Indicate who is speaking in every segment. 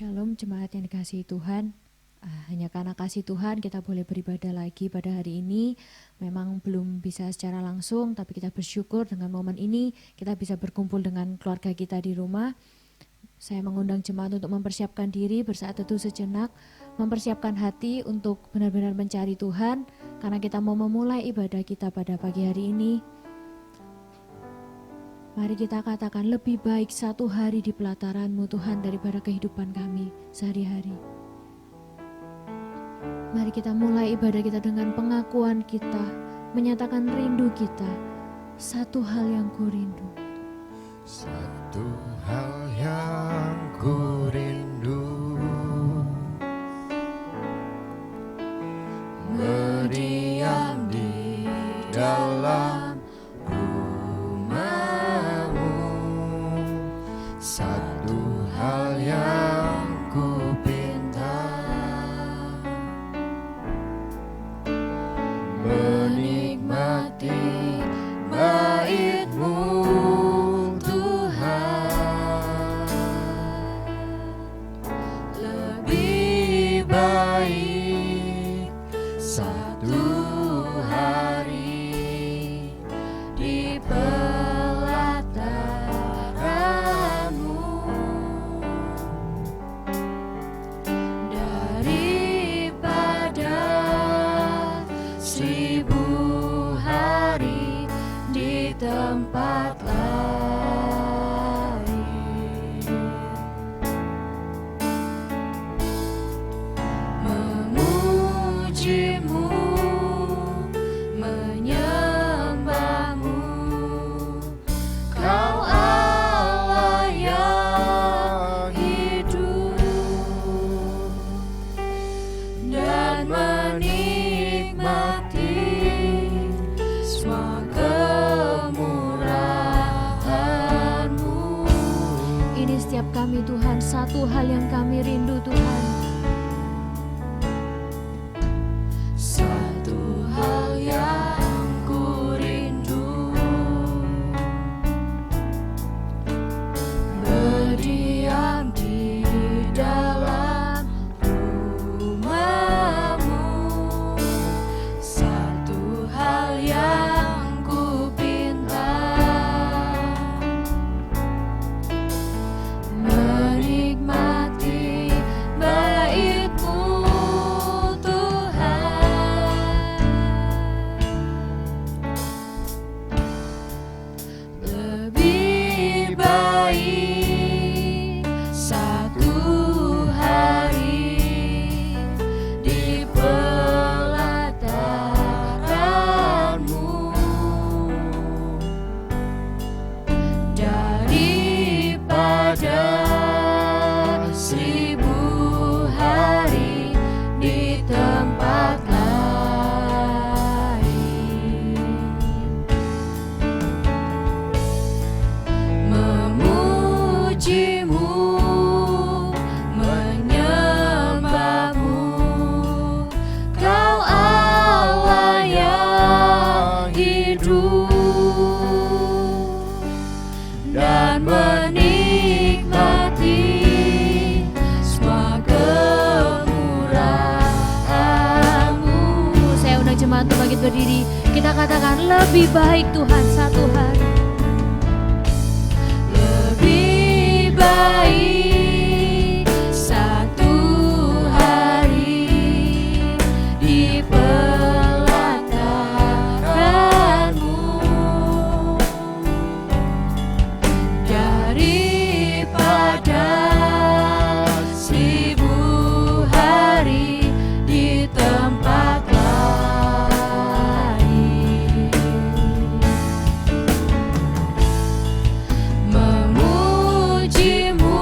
Speaker 1: Shalom jemaat yang dikasihi Tuhan. Hanya karena kasih Tuhan kita boleh beribadah lagi pada hari ini. Memang belum bisa secara langsung, tapi kita bersyukur dengan momen ini kita bisa berkumpul dengan keluarga kita di rumah. Saya mengundang jemaat untuk mempersiapkan diri bersaat teduh sejenak, mempersiapkan hati untuk benar-benar mencari Tuhan, karena kita mau memulai ibadah kita pada pagi hari ini. Mari kita katakan, lebih baik satu hari di pelataran-Mu Tuhan daripada kehidupan kami sehari-hari. Mari kita mulai ibadah kita dengan pengakuan kita, menyatakan rindu kita. Satu hal yang ku rindu.
Speaker 2: Satu hal yang ku rindu, berdiam di dalam rumah-Mu. Satu hal yang ku pinta, menikmati bait-Mu Tuhan. Lebih baik satu hari di pelataran-Mu daripada 1000 hari di tempat lain. Memuji-Mu, menyembah-Mu, Kau Allah yang hidup, dan menikmati semua kemurahan-Mu.
Speaker 1: Ini setiap kami Tuhan, satu hal yang kami rindu Tuhan.
Speaker 2: Satu hal yang ku rindu, berdiam di dalam rumah-Mu. Satu hal yang ku pinta, menikmati bait-Mu Tuhan. Lebih baik satu hari di pelataran-Mu daripada 1000 hari di tempat lain. Memuji-Mu, menyembah-Mu, Kau Allah yang hidup, dan menikmati semua kemurahan-Mu.
Speaker 1: Saya undang jemaat untuk bangkit berdiri. Kita katakan lebih baik Tuhan satu hari.
Speaker 2: Lebih baik satu hari di pelataran-Mu daripada 1000 hari di tempat lain. Memuji-Mu,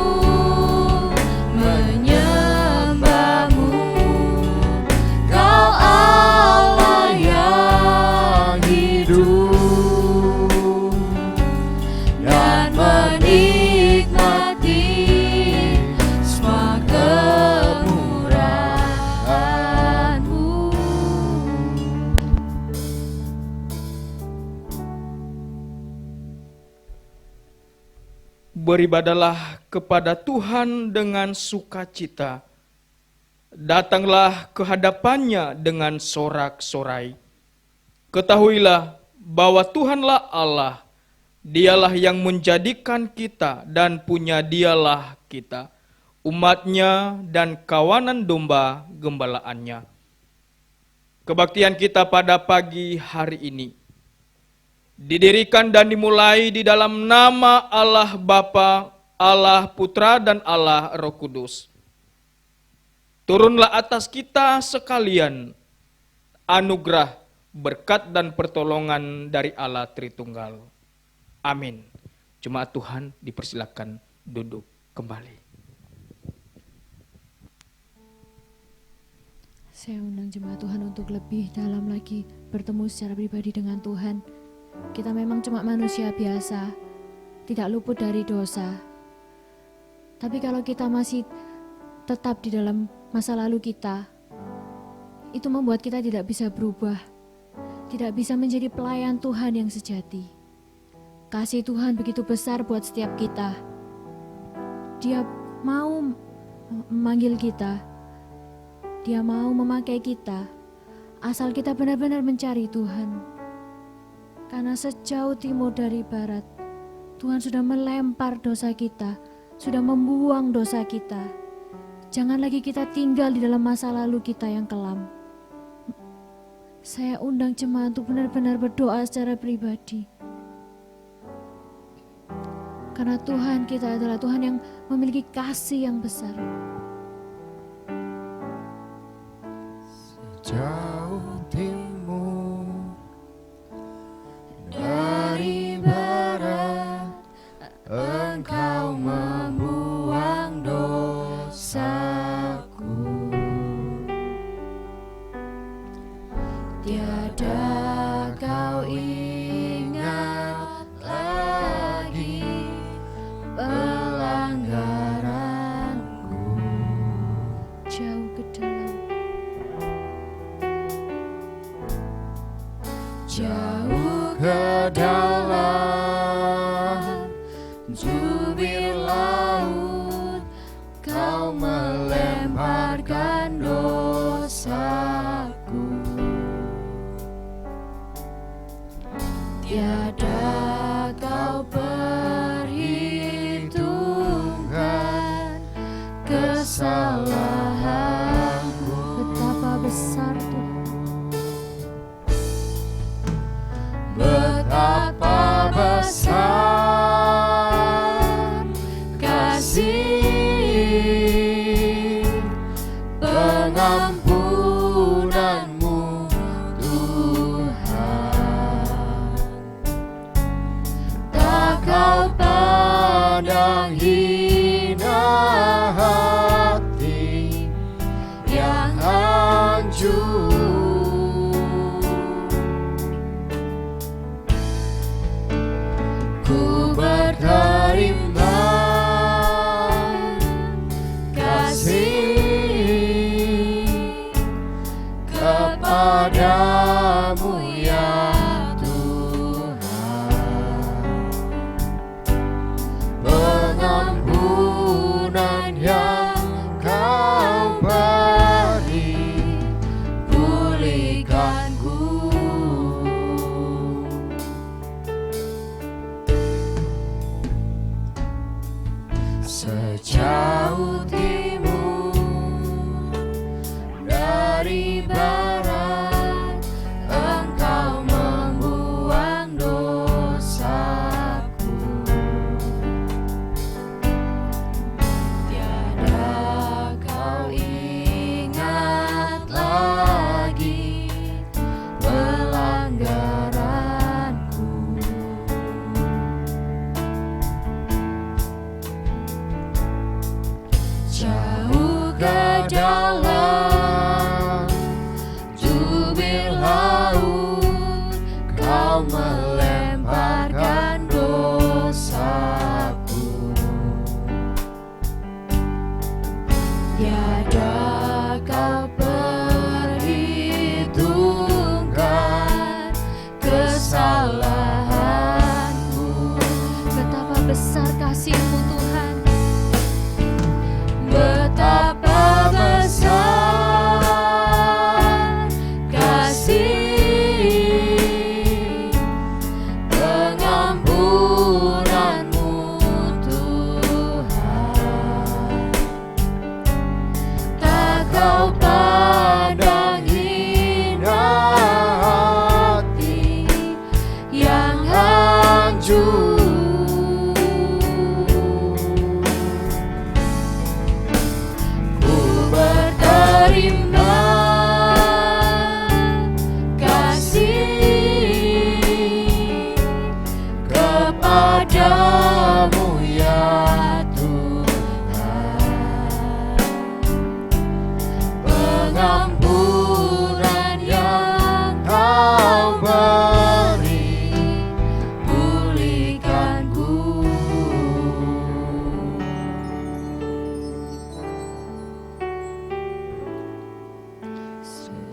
Speaker 3: beribadalah kepada Tuhan dengan sukacita. Datanglah ke hadapannya dengan sorak-sorai. Ketahuilah bahwa Tuhanlah Allah, Dialah yang menjadikan kita dan punya Dialah kita, umatnya dan kawanan domba gembalaannya. Kebaktian kita pada pagi hari ini didirikan dan dimulai di dalam nama Allah Bapa, Allah Putra, dan Allah Roh Kudus. Turunlah atas kita sekalian anugerah, berkat, dan pertolongan dari Allah Tritunggal. Amin. Jemaat Tuhan dipersilakan duduk kembali.
Speaker 1: Saya undang jemaat Tuhan untuk lebih dalam lagi bertemu secara pribadi dengan Tuhan. Kita memang cuma manusia biasa, tidak luput dari dosa. Tapi kalau kita masih tetap di dalam masa lalu kita, itu membuat kita tidak bisa berubah, tidak bisa menjadi pelayan Tuhan yang sejati. Kasih Tuhan begitu besar buat setiap kita. Dia mau memanggil kita, Dia mau memakai kita, asal kita benar-benar mencari Tuhan. Karena sejauh timur dari barat, Tuhan sudah melempar dosa kita, sudah membuang dosa kita. Jangan lagi kita tinggal di dalam masa lalu kita yang kelam. Saya undang jemaat untuk benar-benar berdoa secara pribadi. Karena Tuhan kita adalah Tuhan yang memiliki kasih yang besar.
Speaker 4: Sejauh timur dari barat, Engkau membuang dosaku. Tiada kau ingat lagi pelanggaranku.
Speaker 1: Jauh ke dalam,
Speaker 4: Jauh ke dalam jubir laut, Kau melemparkan dosaku. Tiada kau perhitungkan kesalahanku.
Speaker 1: betapa besar Tuhan.
Speaker 4: Betapa besar kasih pengampunanmu, Tuhan. Tak kau pandang hina hati yang hancur. Ku berterima kasih kepadamu ya Tuhan. Pengampunan yang Kau beri, pulihkanku. Sejauh timur dari barat, Engkau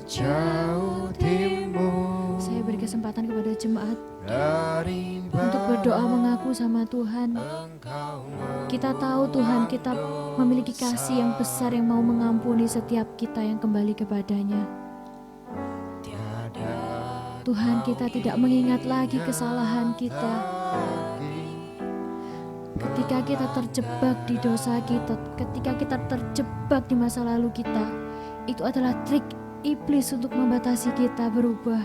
Speaker 4: jauh timur,
Speaker 1: Saya beri kesempatan kepada jemaat
Speaker 4: dari
Speaker 1: untuk berdoa mengaku sama Tuhan.
Speaker 4: Engkau
Speaker 1: Kita tahu Tuhan, kita memiliki kasih yang besar yang mau mengampuni setiap kita yang kembali kepadanya.
Speaker 4: tiada
Speaker 1: Tuhan, kita tidak mengingat lagi kesalahan kita. Ketika kita terjebak di dosa kita, ketika kita terjebak di masa lalu kita, itu adalah trik iblis untuk membatasi kita berubah.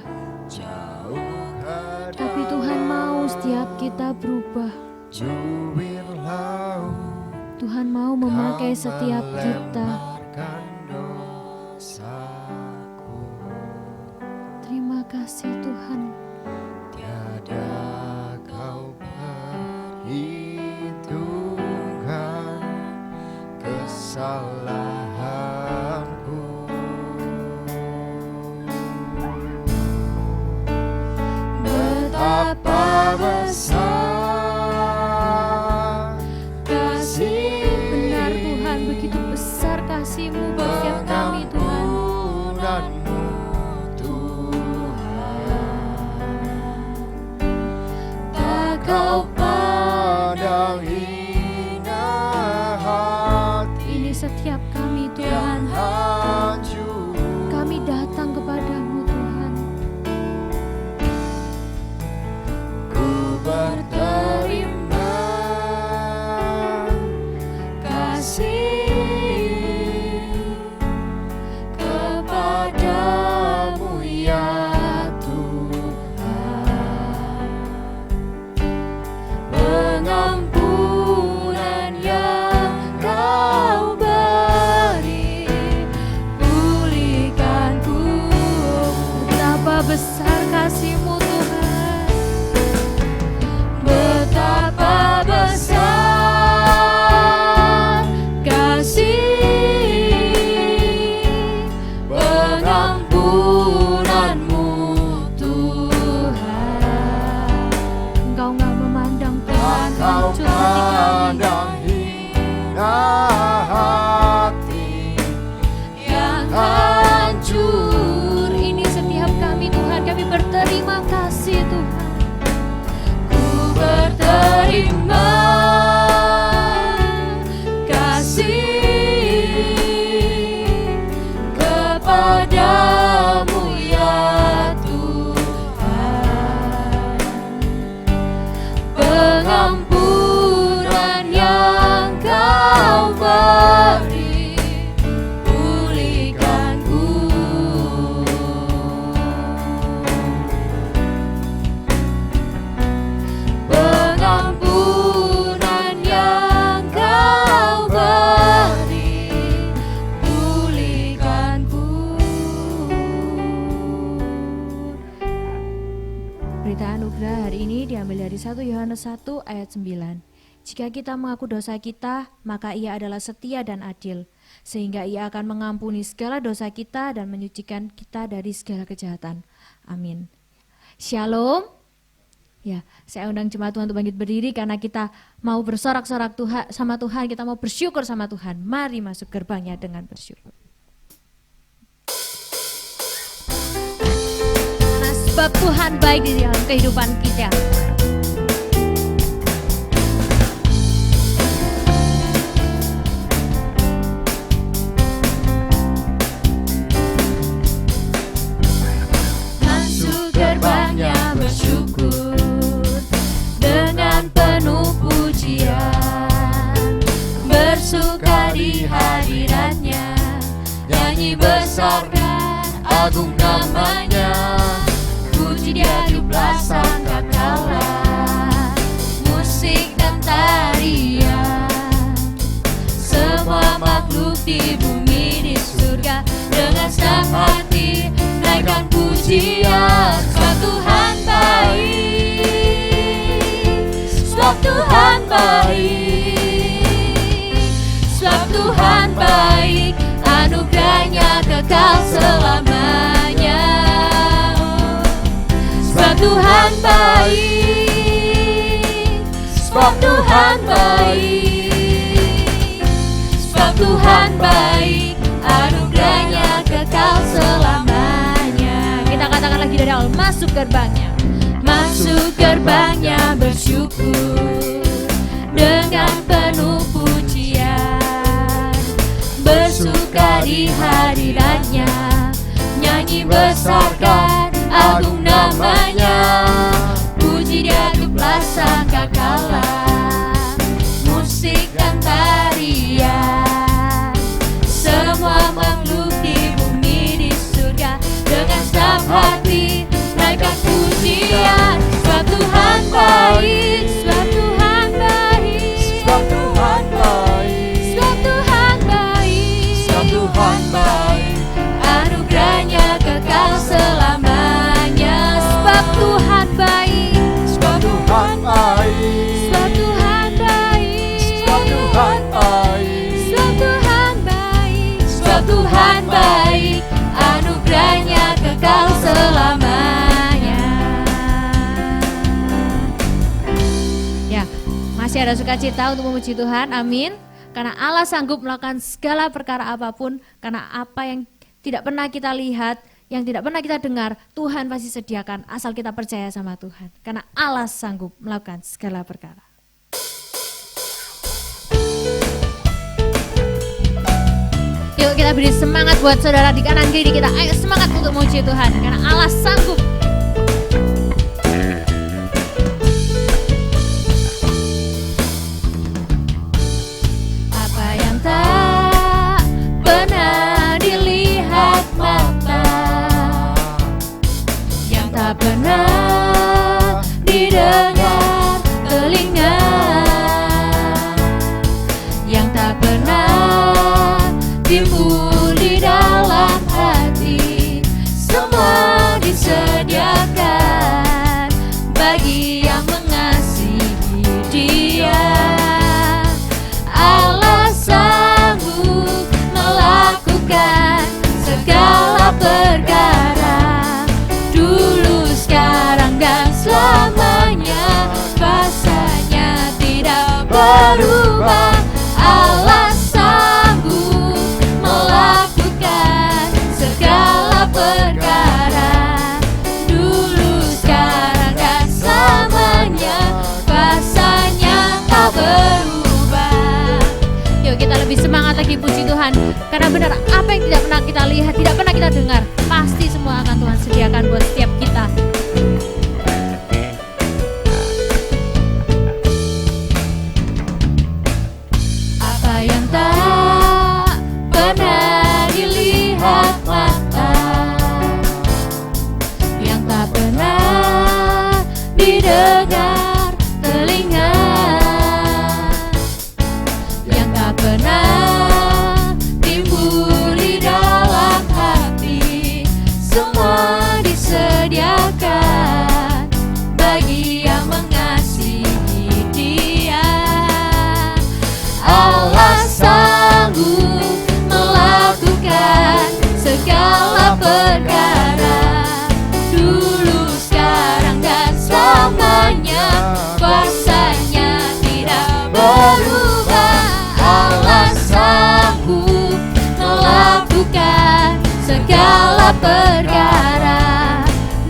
Speaker 4: jauh
Speaker 1: Tapi Tuhan mau setiap kita berubah.
Speaker 4: juwir laut,
Speaker 1: Tuhan mau memakai setiap kita.
Speaker 4: melemparkan dosaku.
Speaker 1: Terima kasih Tuhan.
Speaker 4: Tiada kau perhitungkan kesalahanku. Betapa besar kasih
Speaker 1: Benar Tuhan, begitu besar kasih-Mu buat setiap kami Tuhan.
Speaker 4: pengampunanmu, Tuhan. Tak kau pandang hina hati
Speaker 1: Ini setiap kami
Speaker 4: yang
Speaker 1: Tuhan.
Speaker 4: hancur.
Speaker 1: Kami datang kepadamu Tuhan.
Speaker 4: Ku berterima kasih kepadamu ya Tuhan. Pengampunan yang kau beri, pulihkanku.
Speaker 1: Betapa besar kasih-Mu Tuhan.
Speaker 4: Betapa besar kasih pengampunanmu, Tuhan.
Speaker 1: Engkau nggak memandang Tuhan,
Speaker 4: Kau
Speaker 1: hancur hati kami.
Speaker 4: pandang hina hati yang hancur.
Speaker 1: Ini setiap kami Tuhan, kami berterima kasih Tuhan.
Speaker 4: Ku berterima kasih kepadamu ya Tuhan. Pengampunan yang kau beri, pulihkanku. Pengampunan yang kau beri, pulihkanku.
Speaker 1: Berita anugerah hari ini diambil dari 1 Yohanes 1 ayat 9. Jika kita mengaku dosa kita, maka Ia adalah setia dan adil, sehingga Ia akan mengampuni segala dosa kita dan menyucikan kita dari segala kejahatan. Amin. Shalom. Ya, saya undang jemaat Tuhan untuk bangkit berdiri karena kita mau bersorak-sorak Tuhan sama Tuhan, kita mau bersyukur sama Tuhan. Mari masuk gerbangnya dengan bersyukur. Karena sebab Tuhan baik di dalam kehidupan kita.
Speaker 2: Masuk gerbangnya bersyukur dengan penuh pujian, bersuka di hadiratnya, nyanyi besar dan agung namanya, puji dia 17 sangkakala, musik dan tarian, semua makhluk di bumi di surga dengan senang hati naikkan pujian. Sebab Tuhan baik, sebab Tuhan baik, sebab Tuhan baik, anugerahnya kekal selamanya. Sebab Tuhan baik, sebab Tuhan baik, sebab Tuhan baik, anugerahnya kekal selamanya.
Speaker 1: masuk gerbangnya.
Speaker 2: Masuk gerbangnya bersyukur dengan penuh pujian, bersuka di hadiratnya, nyanyi besarkan agung namanya, puji dia tuklah sangkakala, musik dan tarian, semua makhluk di bumi di surga dengan senang hati naikkan pujian. Sebab Tuhan baik, sebab Tuhan baik,
Speaker 4: Sebab Tuhan baik,
Speaker 2: sebab Tuhan baik,
Speaker 4: sebab Tuhan baik,
Speaker 2: anugerahnya kekal selamanya. Sebab Tuhan baik,
Speaker 4: sebab Tuhan baik,
Speaker 2: sebab Tuhan baik,
Speaker 4: sebab Tuhan baik,
Speaker 2: sebab Tuhan baik, sebab Tuhan baik, anugerahnya kekal selamanya.
Speaker 1: Ya, masih ada sukacita untuk memuji Tuhan, amin. Karena Allah sanggup melakukan segala perkara apapun, karena apa yang tidak pernah kita lihat, yang tidak pernah kita dengar, Tuhan pasti sediakan asal kita percaya sama Tuhan. Karena Allah sanggup melakukan segala perkara. Yuk kita beri semangat buat saudara di kanan kiri kita. Ayo semangat untuk memuji Tuhan, karena Allah sanggup.
Speaker 2: Apa yang tak pernah dilihat mata, yang tak pernah didengar telinga, yang tak pernah timbul di dalam hati, semua disediakan bagi yang mengasihi Dia. Allah sanggup melakukan segala perkara, dulu, sekarang, dan selamanya. Kuasanya tidak berubah. Allah sanggup melakukan segala perkara, dulu, sekarang, dan selamanya. Kuasanya tak berubah.
Speaker 1: Yuk kita lebih semangat lagi puji Tuhan. Karena benar apa yang tidak pernah kita lihat, tidak pernah kita dengar, pasti semua akan Tuhan sediakan buat setiap kita.
Speaker 2: Apa yang tak pernah dilihat mata, yang tak pernah didengar telinga, yang tak pernah timbul di dalam hati, semua disediakan bagi yang mengasihi Dia. Allah sanggup melakukan segala perkara, dulu, sekarang, dan selamanya. Kuasanya tidak berubah. Allah sanggup melakukan segala perkara,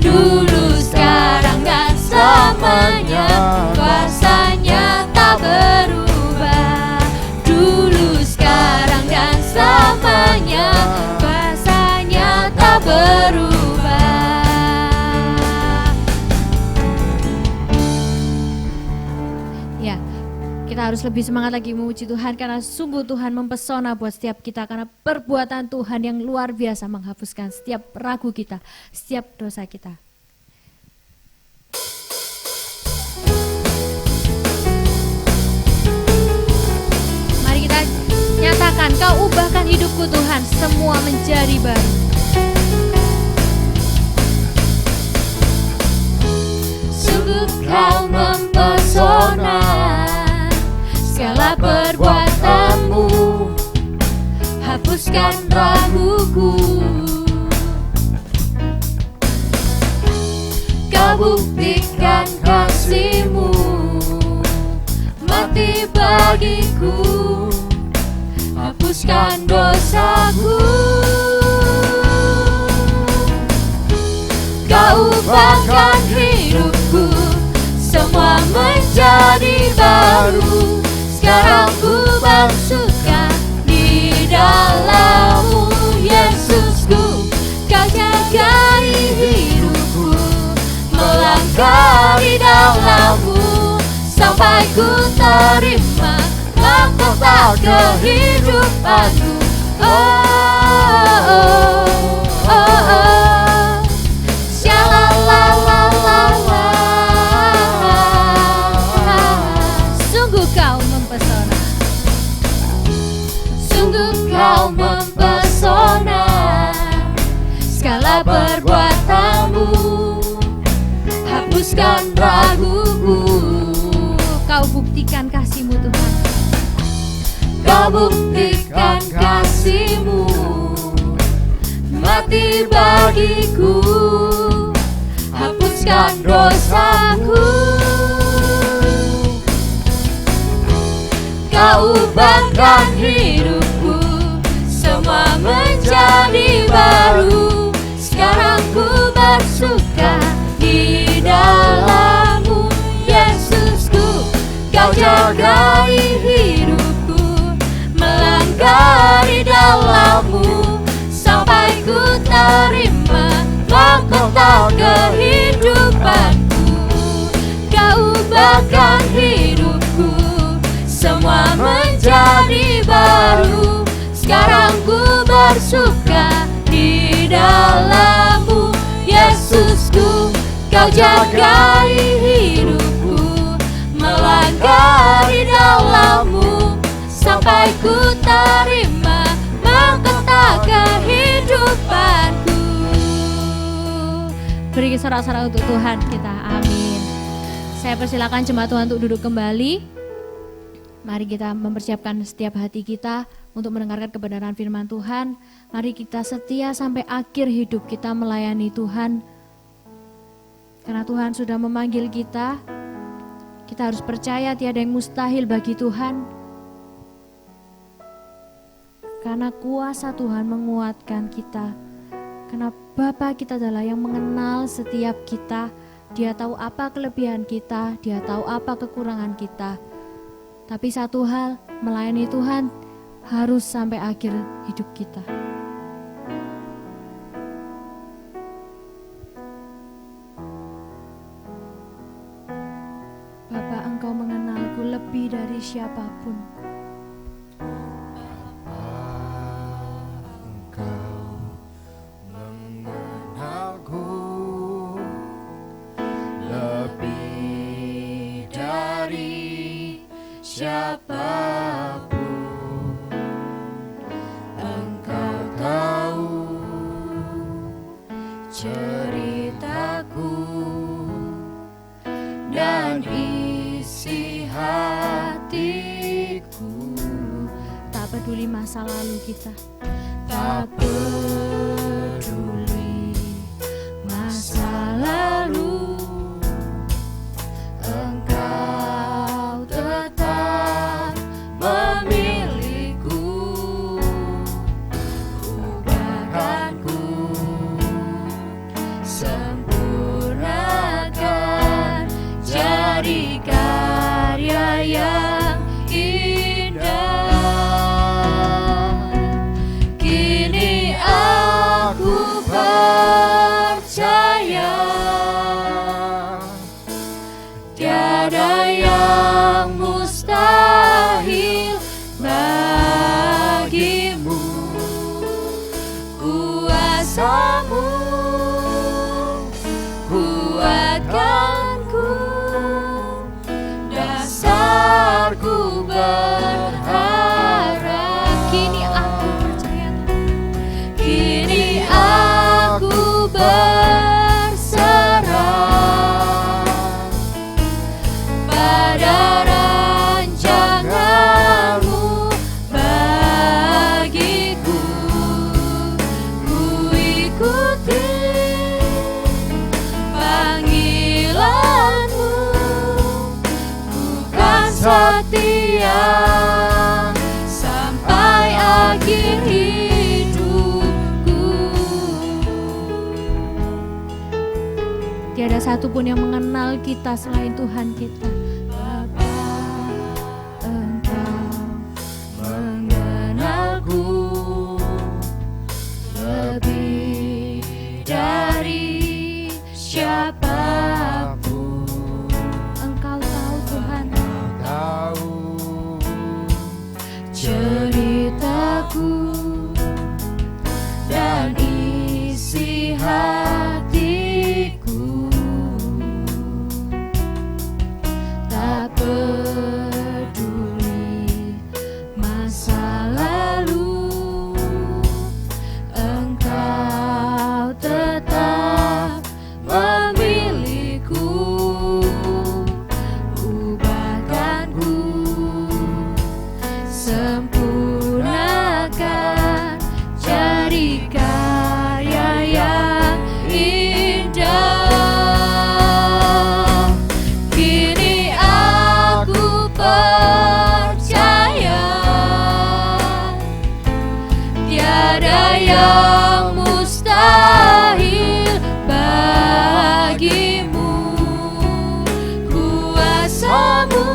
Speaker 2: dulu, sekarang, dan selamanya. Kuasanya tak berubah, dulu, sekarang, dan selamanya. Kuasanya tak berubah.
Speaker 1: Ya, kita harus lebih semangat lagi memuji Tuhan karena sungguh Tuhan mempesona buat setiap kita, karena perbuatan Tuhan yang luar biasa menghapuskan setiap ragu kita, setiap dosa kita. Mari kita nyatakan, Kau ubahkan hidupku Tuhan, semua menjadi baru.
Speaker 2: Sungguh Kau mempesona, segala perbuatanmu hapuskan raguku. Kau buktikan kasih-Mu mati bagiku, hapuskan dosaku. Kau ubahkan hidupku, semua menjadi baru. Sekarang ku bersuka di dalam-Mu, Yesusku. Kau jagai hidupku, melangkah di dalam-Mu, sampai ku terima mahkota kehidupan-Mu. Oh, oh, oh, oh. Shalalalalala. Sungguh kau mempesona, sungguh kau mempesona. Segala perbuatanmu hapuskan raguku. Kau buktikan kasih-Mu Tuhan, kau buktikan kasih-Mu, mati bagiku, hapuskan dosaku. Kau ubahkan hidupku, semua menjadi baru. Sekarang ku bersuka di dalam-Mu, Yesusku. Kau jagai hidupku, melangkah di dalam-Mu, sampai ku terima mahkota kehidupanku. Kau ubahkan hidupku, semua menjadi baru. Sekarang ku bersuka di dalam-Mu, Yesusku. Kau jagai hidupku, melangkah di dalam-Mu, sampai ku terima mahkota kehidupanku. Beri sorak-sorak untuk Tuhan kita, amin. Saya persilakan jemaat Tuhan untuk duduk kembali. Mari kita mempersiapkan setiap hati kita untuk mendengarkan kebenaran firman Tuhan. Mari kita setia sampai akhir hidup kita melayani Tuhan. Karena Tuhan sudah memanggil kita, kita harus percaya tiada yang mustahil bagi Tuhan. Karena kuasa Tuhan menguatkan kita. Karena Bapa kita adalah yang mengenal setiap kita. Dia tahu apa kelebihan kita, Dia tahu apa kekurangan kita. Tapi satu hal, melayani Tuhan harus sampai akhir hidup kita. Bapa, Engkau mengenalku lebih dari siapapun.
Speaker 4: Engkau mengenalku lebih dari siapapun. Engkau tahu ceritaku dan isi hatiku.
Speaker 1: Tak peduli masa lalu kita,
Speaker 4: Tak peduli masa lalu, Engkau tetap memilihku. Ubahkanku, sempurnakan, jadi karya yang indah. Kini aku percaya tiada yang mustahil bagimu. Kuasa-Mu kuatkanku, dasarku berharap.
Speaker 1: kini aku percaya Tuhan.
Speaker 4: Kini aku berserah pada rancangan-Mu bagiku. Ku ikuti panggilan-Mu, ku kan setia
Speaker 1: tiada satupun yang mengenal kita selain Tuhan kita.
Speaker 4: Bapa, Engkau mengenalku lebih dari siapapun.
Speaker 1: Engkau tahu Tuhan,
Speaker 4: Tahu ceritaku dan isi hatiku. Tak peduli masa lalu, Engkau tetap memilihku. Ubahkanku, sempurnakan, jadi karya yang indah. Kini aku percaya tiada yang mustahil bagimu. Kuasamu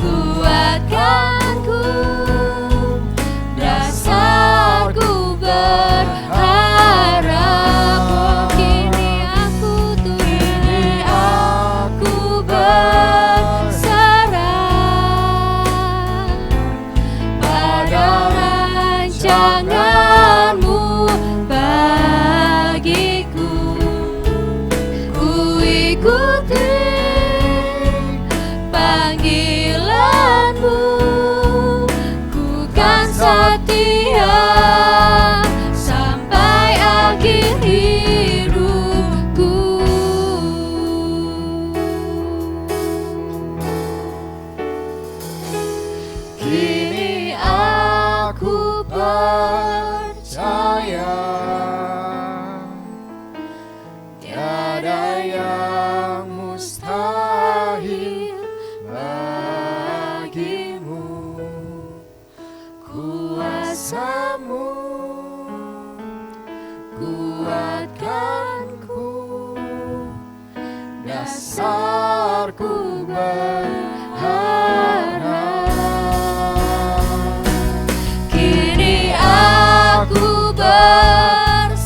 Speaker 4: kuatkanku, dasarku berharap. Oh, kini aku Tuhan, aku berserah pada rancangan-Mu bagiku. Ku ikuti panggilan-Mu, ku kan setia sampai akhir hidupku. Kini aku percaya tiada yang mustahil bagimu. Kuasamu kuatkanku, dasarku berharap. Kini aku berserah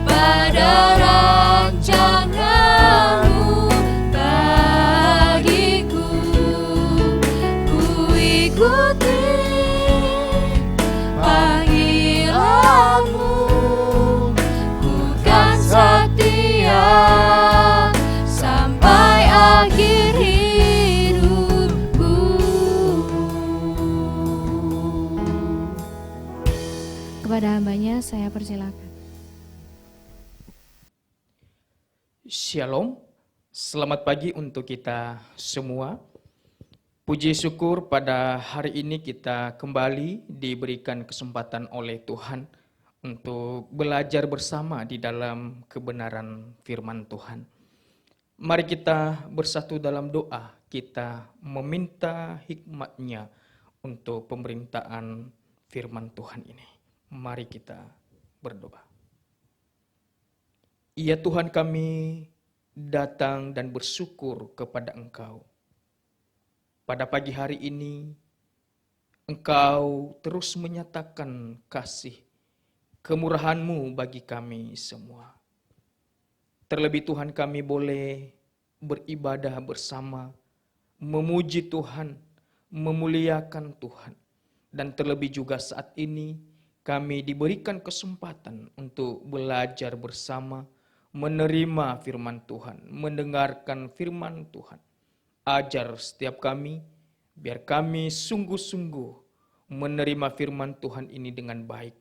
Speaker 4: pada rancangan-Mu bagiku. Ku ikuti panggilan-Mu, ku kan setia sampai akhir hidupku.
Speaker 1: kepada hambanya saya persilakan.
Speaker 3: Shalom, selamat pagi untuk kita semua. Puji syukur pada hari ini kita kembali diberikan kesempatan oleh Tuhan untuk belajar bersama di dalam kebenaran firman Tuhan. Mari kita bersatu dalam doa, kita meminta hikmat-Nya untuk pemberitaan firman Tuhan ini. Mari kita berdoa. Ya Tuhan, kami datang dan bersyukur kepada Engkau. Pada pagi hari ini, Engkau terus menyatakan kasih, kemurahan-Mu bagi kami semua. Terlebih Tuhan, kami boleh beribadah bersama, memuji Tuhan, memuliakan Tuhan. Dan terlebih juga saat ini, kami diberikan kesempatan untuk belajar bersama, menerima firman Tuhan, mendengarkan firman Tuhan. Ajar setiap kami, biar kami sungguh-sungguh menerima firman Tuhan ini dengan baik.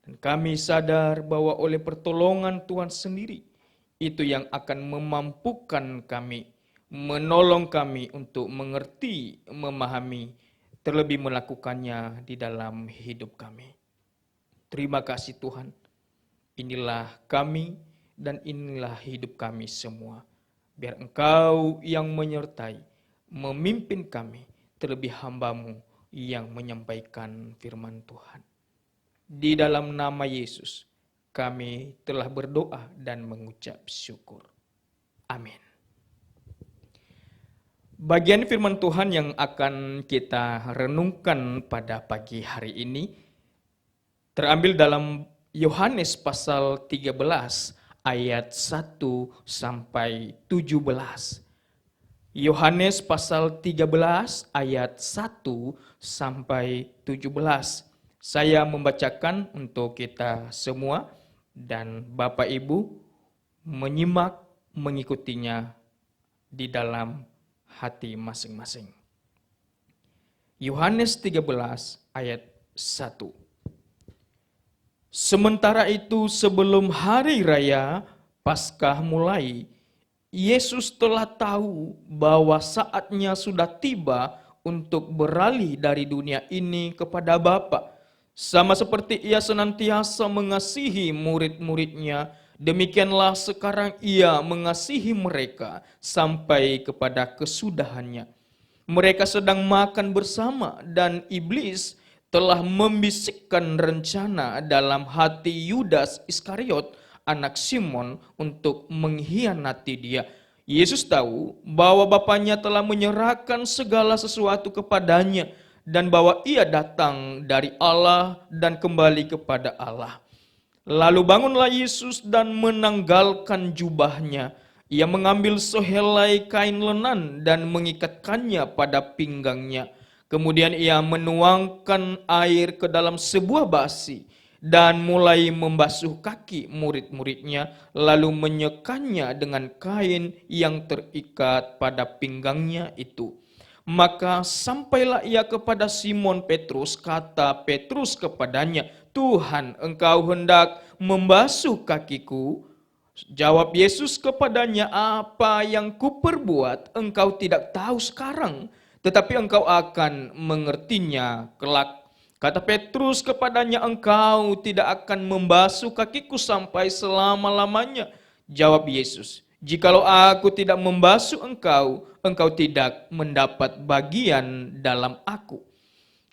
Speaker 3: Dan kami sadar bahwa oleh pertolongan Tuhan sendiri, itu yang akan memampukan kami, menolong kami untuk mengerti, memahami, terlebih melakukannya di dalam hidup kami. Terima kasih Tuhan, inilah kami dan inilah hidup kami semua. Biar Engkau yang menyertai, memimpin kami, terlebih hamba-Mu yang menyampaikan firman Tuhan. Di dalam nama Yesus kami telah berdoa dan mengucap syukur. Amin. Bagian firman Tuhan yang akan kita renungkan pada pagi hari ini terambil dalam Yohanes pasal 13 ayat 1 sampai 17. Yohanes pasal 13 ayat 1 sampai 17. Saya membacakan untuk kita semua dan Bapak Ibu menyimak mengikutinya di dalam hati masing-masing. Yohanes 13 ayat 1. Sementara itu sebelum hari raya Paskah mulai, Yesus telah tahu bahwa saatnya sudah tiba untuk beralih dari dunia ini kepada Bapa. Sama seperti ia senantiasa mengasihi murid-muridnya, demikianlah sekarang ia mengasihi mereka sampai kepada kesudahannya. Mereka sedang makan bersama dan iblis telah membisikkan rencana dalam hati Yudas Iskariot, anak Simon, untuk mengkhianati dia. Yesus tahu bahwa Bapanya telah menyerahkan segala sesuatu kepadanya dan bahwa ia datang dari Allah dan kembali kepada Allah. Lalu bangunlah Yesus dan menanggalkan jubahnya. Ia mengambil sehelai kain lenan dan mengikatkannya pada pinggangnya. Kemudian ia menuangkan air ke dalam sebuah basi dan mulai membasuh kaki murid-muridnya, lalu menyekannya dengan kain yang terikat pada pinggangnya itu. Maka sampailah ia kepada Simon Petrus, kata Petrus kepadanya, "Tuhan, engkau hendak membasuh kakiku?" Jawab Yesus kepadanya, "Apa yang kuperbuat engkau tidak tahu sekarang, tetapi engkau akan mengertinya kelak." Kata Petrus kepadanya, "Engkau tidak akan membasuh kakiku sampai selama-lamanya." Jawab Yesus, "Jikalau aku tidak membasuh engkau, engkau tidak mendapat bagian dalam aku."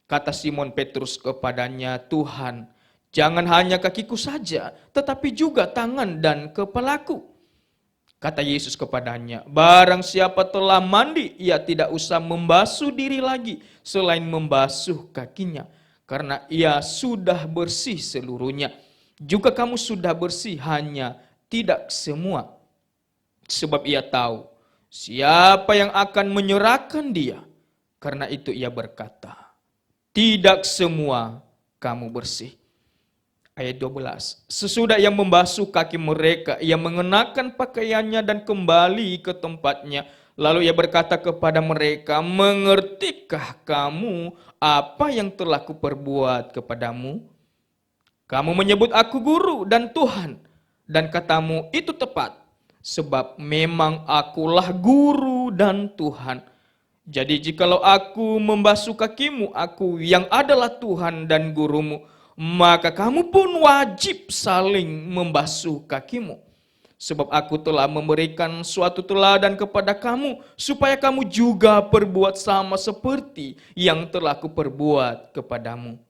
Speaker 3: Kata Simon Petrus kepadanya, "Tuhan, jangan hanya kakiku saja, tetapi juga tangan dan kepalaku." Kata Yesus kepadanya, "Barang siapa telah mandi, ia tidak usah membasuh diri lagi selain membasuh kakinya, karena ia sudah bersih seluruhnya. Juga kamu sudah bersih, hanya tidak semua." Sebab ia tahu siapa yang akan menyerahkan dia. Karena itu ia berkata, "Tidak semua kamu bersih." Ayat 12. Sesudah ia membasuh kaki mereka, ia mengenakan pakaiannya dan kembali ke tempatnya. Lalu ia berkata kepada mereka, "Mengertikah kamu apa yang telah kuperbuat kepadamu? Kamu menyebut aku guru dan Tuhan, dan katamu itu tepat, sebab memang akulah guru dan Tuhan. Jadi jikalau aku membasuh kakimu, aku yang adalah Tuhan dan gurumu, maka kamu pun wajib saling membasuh kakimu. Sebab aku telah memberikan suatu teladan kepada kamu, supaya kamu juga perbuat sama seperti yang telah kuperbuat kepadamu.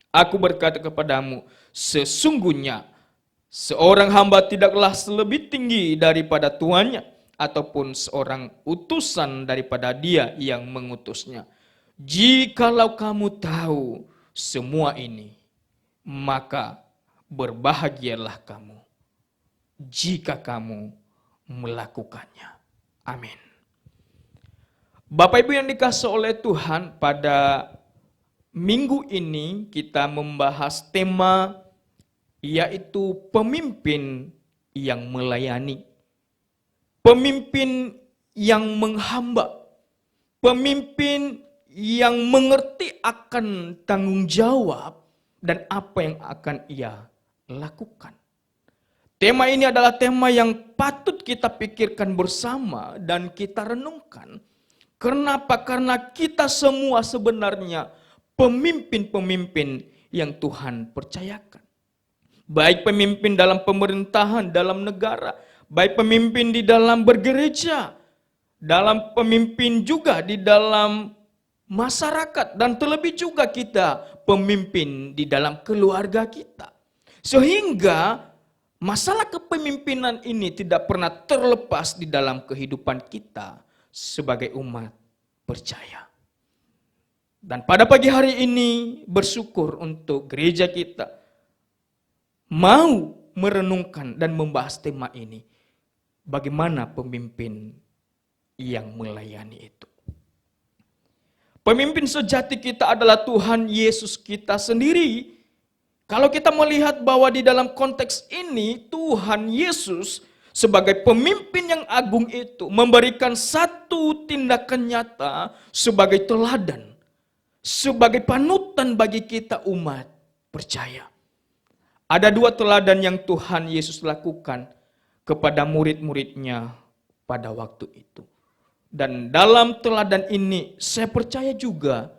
Speaker 3: Aku berkata kepadamu, sesungguhnya seorang hamba tidaklah lebih tinggi daripada tuannya, ataupun seorang utusan daripada dia yang mengutusnya. Jikalau kamu tahu semua ini, maka berbahagialah kamu jika kamu melakukannya. Amin. Bapak Ibu yang dikasihi oleh Tuhan, pada minggu ini kita membahas tema yaitu pemimpin yang melayani. Pemimpin yang menghamba. Pemimpin yang mengerti akan tanggung jawab dan apa yang akan ia lakukan. Tema ini adalah tema yang patut kita pikirkan bersama dan kita renungkan. Kenapa? Karena kita semua sebenarnya pemimpin-pemimpin yang Tuhan percayakan. Baik pemimpin dalam pemerintahan, dalam negara, baik pemimpin di dalam bergereja, dalam pemimpin juga di dalam masyarakat, dan terlebih juga kita pemimpin di dalam keluarga kita. Sehingga masalah kepemimpinan ini tidak pernah terlepas di dalam kehidupan kita sebagai umat percaya. Dan pada pagi hari ini bersyukur untuk gereja kita mau merenungkan dan membahas tema ini. Bagaimana pemimpin yang melayani itu. Pemimpin sejati kita adalah Tuhan Yesus kita sendiri. Kalau kita melihat bahwa di dalam konteks ini Tuhan Yesus sebagai pemimpin yang agung itu memberikan satu tindakan nyata sebagai teladan, sebagai panutan bagi kita umat percaya. Ada dua teladan yang Tuhan Yesus lakukan kepada murid-muridnya pada waktu itu. Dan dalam teladan ini saya percaya juga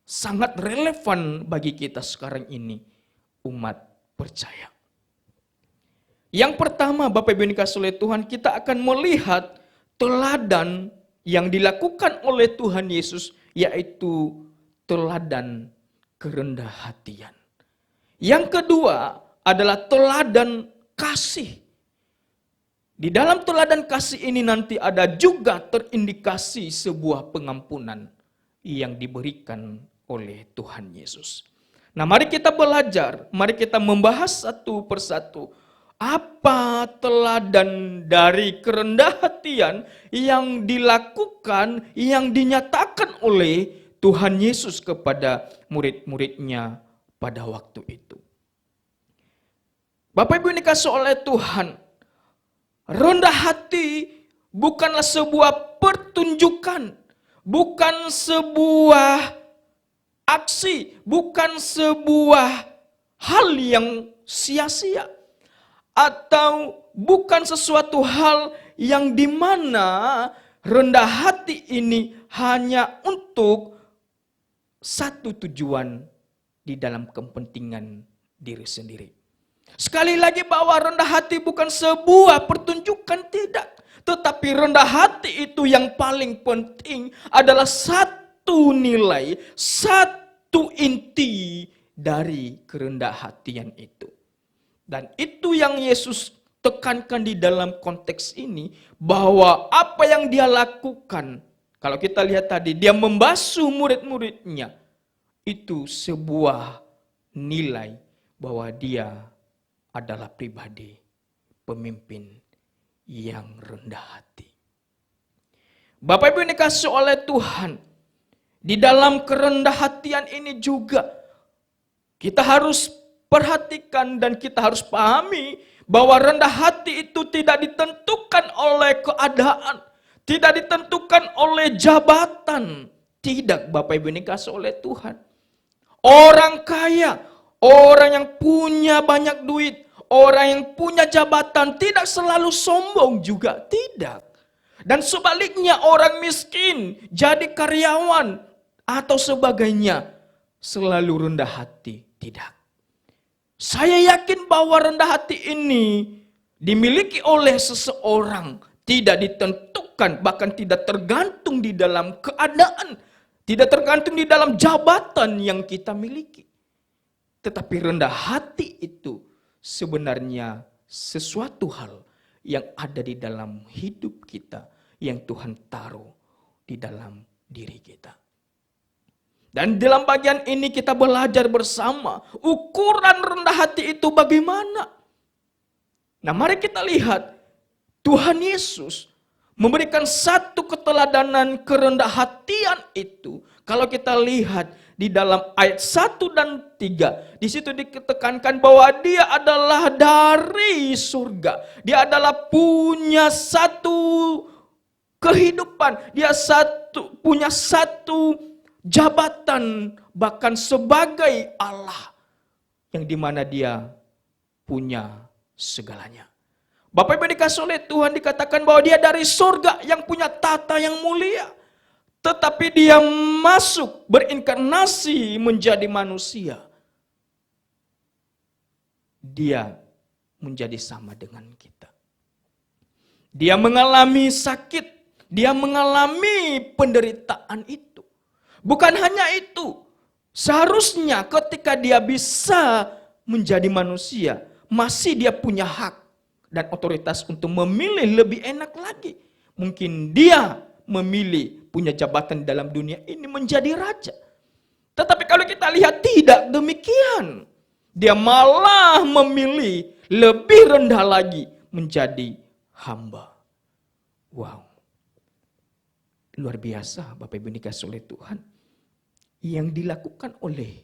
Speaker 3: sangat relevan bagi kita sekarang ini, umat percaya. Yang pertama, Bapak Ibu yang dikasihi oleh Tuhan, kita akan melihat teladan yang dilakukan oleh Tuhan Yesus, yaitu teladan kerendah hatian. Yang kedua adalah teladan kasih. Di dalam teladan kasih ini nanti ada juga terindikasi sebuah pengampunan yang diberikan oleh Tuhan Yesus. Nah, mari kita belajar, mari kita membahas satu persatu. Apa teladan dari kerendah hatian yang dilakukan, yang dinyatakan oleh Tuhan Yesus kepada murid-muridnya pada waktu itu. Bapak Ibu yang dikasihi oleh Tuhan, rendah hati bukanlah sebuah pertunjukan, bukan sebuah aksi, bukan sebuah hal yang sia-sia, atau bukan sesuatu hal yang dimana rendah hati ini hanya untuk satu tujuan di dalam kepentingan diri sendiri. Sekali lagi bahwa rendah hati bukan sebuah pertunjukan, tidak. Tetapi rendah hati itu yang paling penting adalah satu nilai, satu inti dari kerendah hatian itu. Dan itu yang Yesus tekankan di dalam konteks ini, bahwa apa yang dia lakukan, kalau kita lihat tadi, dia membasuh murid-muridnya, itu sebuah nilai bahwa dia adalah pribadi pemimpin yang rendah hati. Bapak Ibu yang dikasihi oleh Tuhan, di dalam kerendah hatian ini juga kita harus perhatikan dan kita harus pahami bahwa rendah hati itu tidak ditentukan oleh keadaan, tidak ditentukan oleh jabatan. Tidak, Bapak Ibu yang dikasihi oleh Tuhan. Orang kaya, orang yang punya banyak duit, orang yang punya jabatan tidak selalu sombong juga, tidak. Dan sebaliknya orang miskin, jadi karyawan atau sebagainya, selalu rendah hati, tidak. Saya yakin bahwa rendah hati ini dimiliki oleh seseorang, tidak ditentukan, bahkan tidak tergantung di dalam keadaan, tidak tergantung di dalam jabatan yang kita miliki. Tetapi rendah hati itu sebenarnya sesuatu hal yang ada di dalam hidup kita, yang Tuhan taruh di dalam diri kita. Dan dalam bagian ini kita belajar bersama ukuran rendah hati itu bagaimana. Nah, mari kita lihat Tuhan Yesus memberikan satu keteladanan kerendah hatian itu. Kalau kita lihat di dalam ayat 1 dan 3, di situ ditekankan bahwa dia adalah dari surga. Dia adalah punya satu kehidupan, dia punya satu jabatan, bahkan sebagai Allah, yang dimana dia punya segalanya. Bapak Ibu dikasihi oleh Tuhan, dikatakan bahwa dia dari surga yang punya tata yang mulia. Tetapi dia masuk berinkarnasi menjadi manusia. Dia menjadi sama dengan kita. Dia mengalami sakit, dia mengalami penderitaan itu. Bukan hanya itu, seharusnya ketika dia bisa menjadi manusia, masih dia punya hak dan otoritas untuk memilih lebih enak lagi. Mungkin dia memilih punya jabatan dalam dunia ini menjadi raja. Tetapi kalau kita lihat tidak demikian. Dia malah memilih lebih rendah lagi menjadi hamba. Wow. Luar biasa Bapak Ibu dikasih oleh Tuhan. Yang dilakukan oleh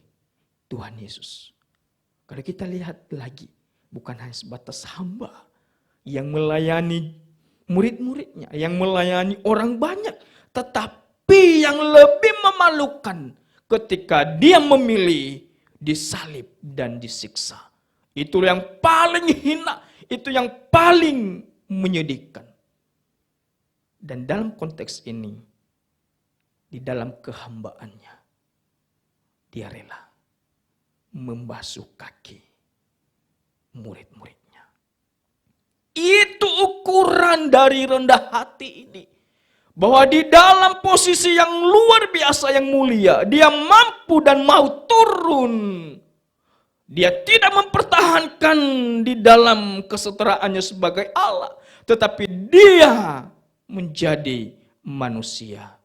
Speaker 3: Tuhan Yesus. Kalau kita lihat lagi, bukan hanya sebatas hamba yang melayani murid-muridnya, yang melayani orang banyak. Tetapi yang lebih memalukan ketika dia memilih disalib dan disiksa. Itu yang paling hina, itu yang paling menyedihkan. Dan dalam konteks ini, di dalam kehambaannya, dia rela membasuh kaki murid-muridnya. Itu ukuran dari rendah hati ini. Bahwa di dalam posisi yang luar biasa yang mulia, dia mampu dan mau turun. Dia tidak mempertahankan di dalam keseteraannya sebagai Allah. Tetapi dia menjadi manusia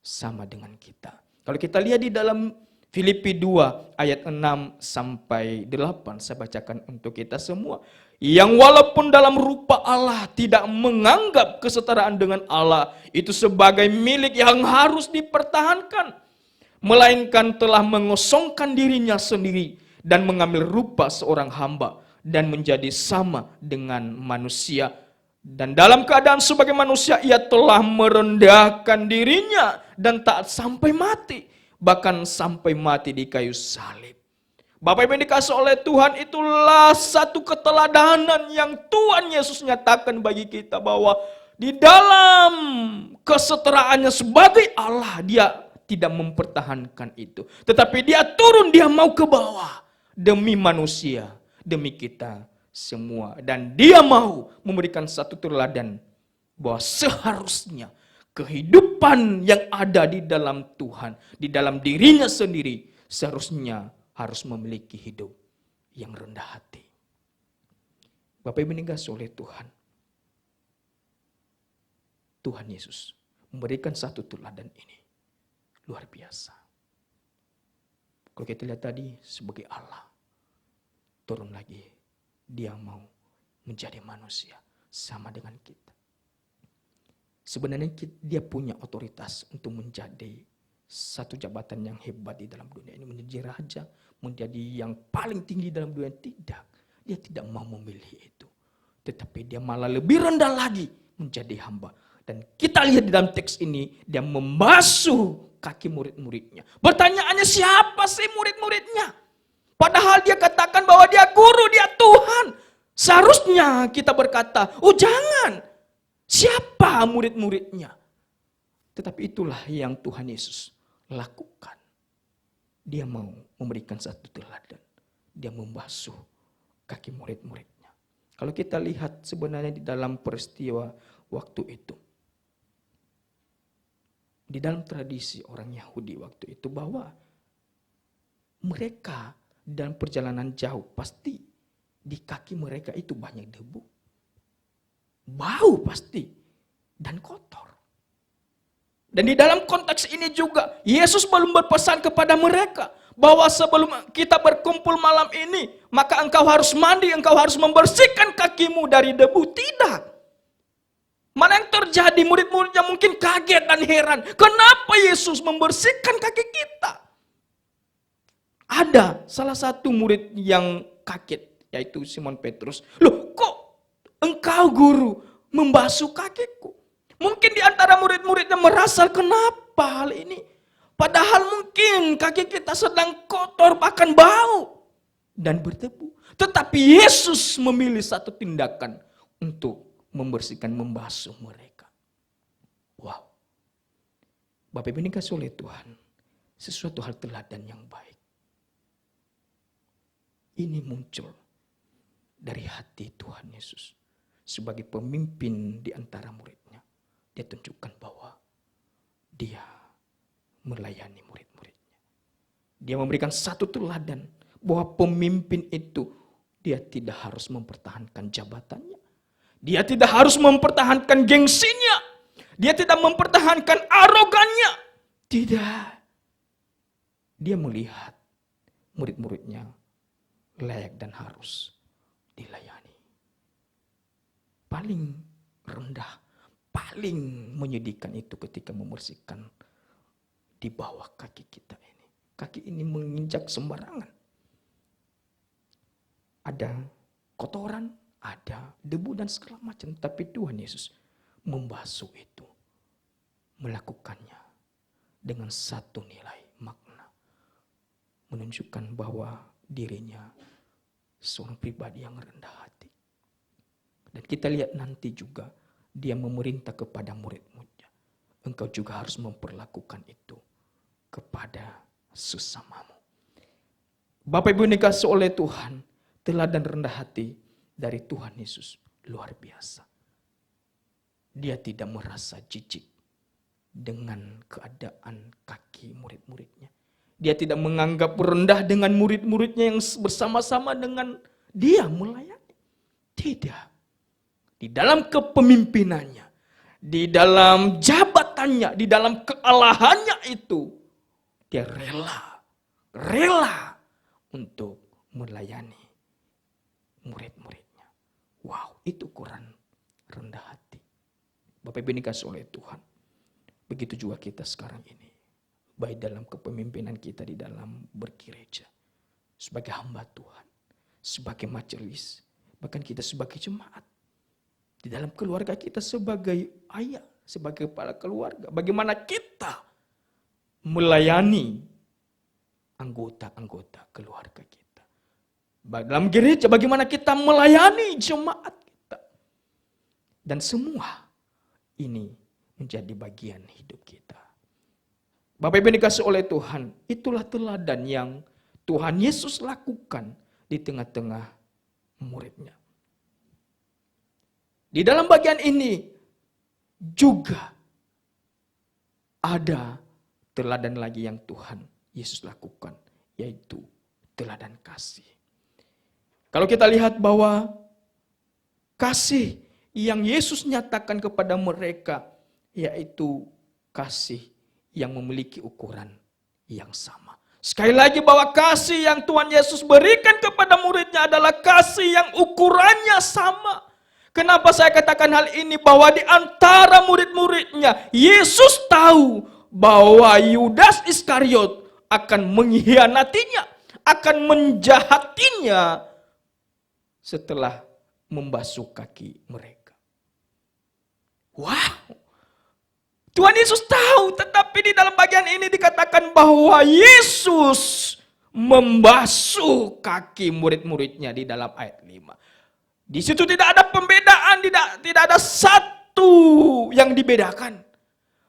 Speaker 3: sama dengan kita. Kalau kita lihat di dalam Filipi 2 ayat 6 sampai 8, saya bacakan untuk kita semua. Yang walaupun dalam rupa Allah tidak menganggap kesetaraan dengan Allah itu sebagai milik yang harus dipertahankan. Melainkan telah mengosongkan dirinya sendiri dan mengambil rupa seorang hamba dan menjadi sama dengan manusia. Dan dalam keadaan sebagai manusia ia telah merendahkan dirinya dan taat sampai mati. Bahkan sampai mati di kayu salib. Bapak Ibu yang dikasih oleh Tuhan, itulah satu keteladanan yang Tuhan Yesus nyatakan bagi kita. Bahwa di dalam keseteraannya sebagai Allah, dia tidak mempertahankan itu. Tetapi dia turun, dia mau ke bawah. Demi manusia, demi kita semua. Dan dia mau memberikan satu teladan bahwa seharusnya kehidupan yang ada di dalam Tuhan, di dalam dirinya sendiri, seharusnya harus memiliki hidup yang rendah hati. Bapak Ibu dikasihi oleh Tuhan. Tuhan Yesus memberikan satu teladan ini. Luar biasa. Kalau kita lihat tadi sebagai Allah, turun lagi. Dia mau menjadi manusia sama dengan kita. Sebenarnya dia punya otoritas untuk menjadi satu jabatan yang hebat di dalam dunia ini. Menjadi raja, menjadi yang paling tinggi dalam dunia. Tidak. Dia tidak mau memilih itu. Tetapi dia malah lebih rendah lagi menjadi hamba. Dan kita lihat di dalam teks ini, dia membasuh kaki murid-muridnya. Pertanyaannya, siapa sih murid-muridnya? Padahal dia katakan bahwa dia guru, dia Tuhan. Seharusnya kita berkata, oh jangan. Siapa murid-muridnya? Tetapi itulah yang Tuhan Yesus lakukan. Dia mau memberikan satu teladan. Dia membasuh kaki murid-muridnya. Kalau kita lihat sebenarnya di dalam peristiwa waktu itu. Di dalam tradisi orang Yahudi waktu itu, bahwa mereka dalam perjalanan jauh pasti di kaki mereka itu banyak debu. Bau pasti. Dan kotor. Dan di dalam konteks ini juga Yesus belum berpesan kepada mereka bahwa sebelum kita berkumpul malam ini maka engkau harus mandi, engkau harus membersihkan kakimu dari debu. Tidak. Mana yang terjadi, murid-muridnya mungkin kaget dan heran. Kenapa Yesus membersihkan kaki kita? Ada salah satu murid yang kaget, yaitu Simon Petrus. Loh, kok engkau guru membasuh kakiku? Mungkin di antara murid-muridnya merasa, kenapa hal ini? Padahal mungkin kaki kita sedang kotor, bahkan bau dan berdebu. Tetapi Yesus memilih satu tindakan untuk membersihkan, membasuh mereka. Wow. Bapak Ibu dikasihi oleh Tuhan, sesuatu hal teladan yang baik. Ini muncul dari hati Tuhan Yesus. Sebagai pemimpin di antara muridnya. Dia tunjukkan bahwa dia melayani murid-muridnya. Dia memberikan satu teladan bahwa pemimpin itu dia tidak harus mempertahankan jabatannya. Dia tidak harus mempertahankan gengsinya. Dia tidak mempertahankan arogannya. Tidak. Dia melihat murid-muridnya layak dan harus dilayani. Paling rendah, paling menyedihkan itu ketika membersihkan di bawah kaki kita ini. Kaki ini menginjak sembarangan. Ada kotoran, ada debu dan segala macam. Tapi Tuhan Yesus membasuh itu. Melakukannya dengan satu nilai makna. Menunjukkan bahwa dirinya seorang pribadi yang rendah hati. Dan kita lihat nanti juga dia memerintah kepada murid-muridnya. Engkau juga harus memperlakukan itu kepada sesamamu. Bapak Ibu yang dikasihi oleh Tuhan, teladan rendah hati dari Tuhan Yesus luar biasa. Dia tidak merasa jijik dengan keadaan kaki murid-muridnya. Dia tidak menganggap rendah dengan murid-muridnya yang bersama-sama dengan dia melayani. Tidak. Di dalam kepemimpinannya, di dalam jabatannya, di dalam kealahannya itu, dia rela untuk melayani murid-muridnya. Wow, itu ukuran rendah hati. Bapak Ibu dikasihi oleh Tuhan. Begitu juga kita sekarang ini. Baik dalam kepemimpinan kita di dalam bergereja. Sebagai hamba Tuhan. Sebagai majelis. Bahkan kita sebagai jemaat. Di dalam keluarga kita sebagai ayah. Sebagai kepala keluarga. Bagaimana kita melayani anggota-anggota keluarga kita. Dalam gereja bagaimana kita melayani jemaat kita. Dan semua ini menjadi bagian hidup kita. Bapak Ibu dikasihi oleh Tuhan, itulah teladan yang Tuhan Yesus lakukan di tengah-tengah muridnya. Di dalam bagian ini juga ada teladan lagi yang Tuhan Yesus lakukan, yaitu teladan kasih. Kalau kita lihat bahwa kasih yang Yesus nyatakan kepada mereka, yaitu kasih yang memiliki ukuran yang sama. Sekali lagi bahwa kasih yang Tuhan Yesus berikan kepada muridnya adalah kasih yang ukurannya sama. Kenapa saya katakan hal ini? Bahwa di antara murid-muridnya, Yesus tahu bahwa Yudas Iskariot akan mengkhianatinya, akan menjahatinya setelah membasuh kaki mereka. Wow! Tuhan Yesus tahu, tetapi di dalam bagian ini dikatakan bahwa Yesus membasuh kaki murid-muridnya di dalam ayat 5. Di situ tidak ada pembedaan, tidak ada satu yang dibedakan.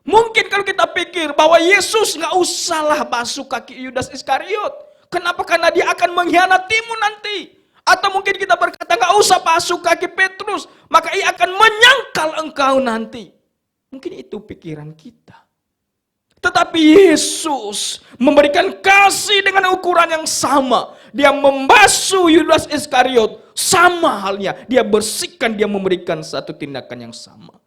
Speaker 3: Mungkin kalau kita pikir bahwa Yesus nggak usahlah basuh kaki Yudas Iskariot. Kenapa? Karena dia akan mengkhianatimu nanti. Atau mungkin kita berkata nggak usah basuh kaki Petrus, maka ia akan menyangkal engkau nanti. Mungkin itu pikiran kita. Tetapi Yesus memberikan kasih dengan ukuran yang sama. Dia membasuh Yudas Iskariot. Sama halnya. Dia bersihkan, dia memberikan satu tindakan yang sama.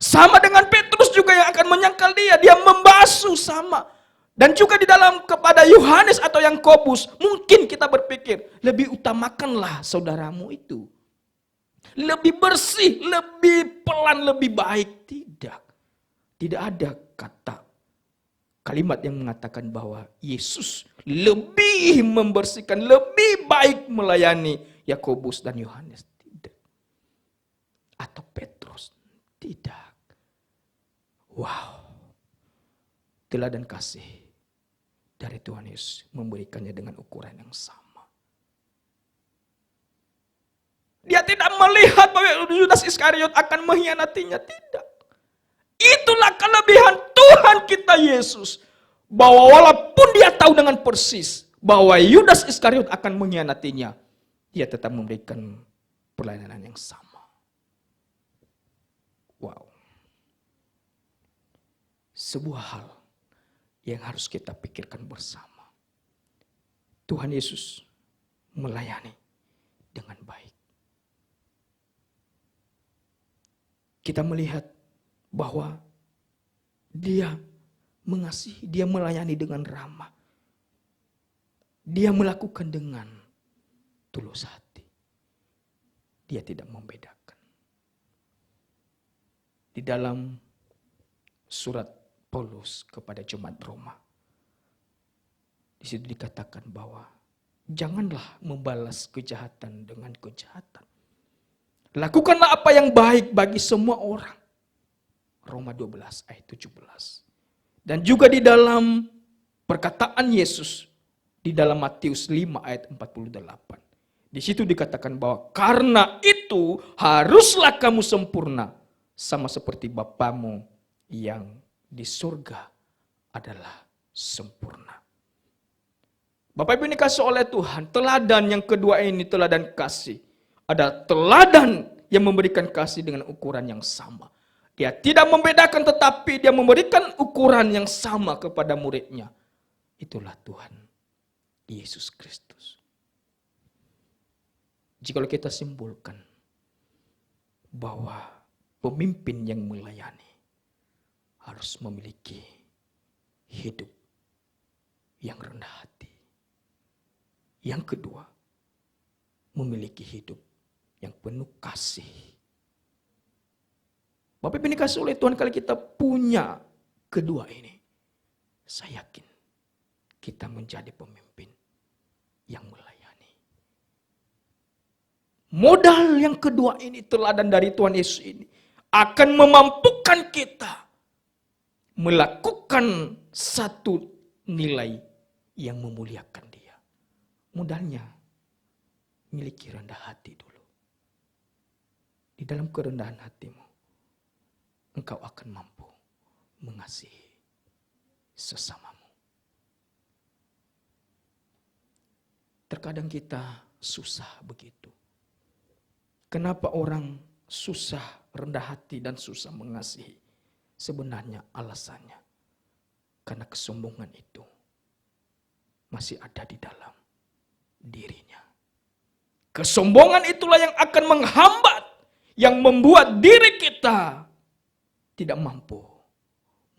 Speaker 3: Sama dengan Petrus juga yang akan menyangkal dia. Dia membasuh sama. Dan juga di dalam kepada Yohanes atau Yakobus. Mungkin kita berpikir, lebih utamakanlah saudaramu itu. Lebih bersih, lebih pelan, lebih baik. Tidak. Tidak ada kata kalimat yang mengatakan bahwa Yesus lebih membersihkan, lebih baik melayani Yakobus dan Yohanes. Tidak. Atau Petrus. Tidak. Wow. Teladan kasih dari Tuhan Yesus memberikannya dengan ukuran yang sama. Dia tidak melihat bahwa Yudas Iskariot akan mengkhianatinya. Tidak. Itulah kelebihan Tuhan kita Yesus. Bahwa walaupun dia tahu dengan persis bahwa Yudas Iskariot akan mengkhianatinya, dia tetap memberikan pelayanan yang sama. Wow. Sebuah hal yang harus kita pikirkan bersama. Tuhan Yesus melayani dengan baik. Kita melihat bahwa dia mengasihi, dia melayani dengan ramah. Dia melakukan dengan tulus hati. Dia tidak membedakan. Di dalam surat Paulus kepada jemaat Roma, di situ dikatakan bahwa janganlah membalas kejahatan dengan kejahatan. Lakukanlah apa yang baik bagi semua orang. Roma 12 ayat 17. Dan juga di dalam perkataan Yesus di dalam Matius 5 ayat 48. Di situ dikatakan bahwa karena itu haruslah kamu sempurna sama seperti Bapamu yang di surga adalah sempurna. Bapak Ibu ini kasih oleh Tuhan, teladan yang kedua ini teladan kasih. Ada teladan yang memberikan kasih dengan ukuran yang sama. Dia tidak membedakan tetapi dia memberikan ukuran yang sama kepada muridnya. Itulah Tuhan Yesus Kristus. Jika kita simpulkan bahwa pemimpin yang melayani harus memiliki hidup yang rendah hati. Yang kedua, memiliki hidup yang penuh kasih. Bapak Ibu ini kasih oleh Tuhan, kalau kita punya kedua ini, saya yakin kita menjadi pemimpin yang melayani. Modal yang kedua ini, teladan dari Tuhan Yesus ini, akan memampukan kita melakukan satu nilai yang memuliakan Dia. Modalnya, miliki rendah hati dulu. Di dalam kerendahan hatimu, engkau akan mampu mengasihi sesamamu. Terkadang kita susah begitu. Kenapa orang susah rendah hati dan susah mengasihi? Sebenarnya alasannya karena kesombongan itu masih ada di dalam dirinya. Kesombongan itulah yang akan menghambat, yang membuat diri kita tidak mampu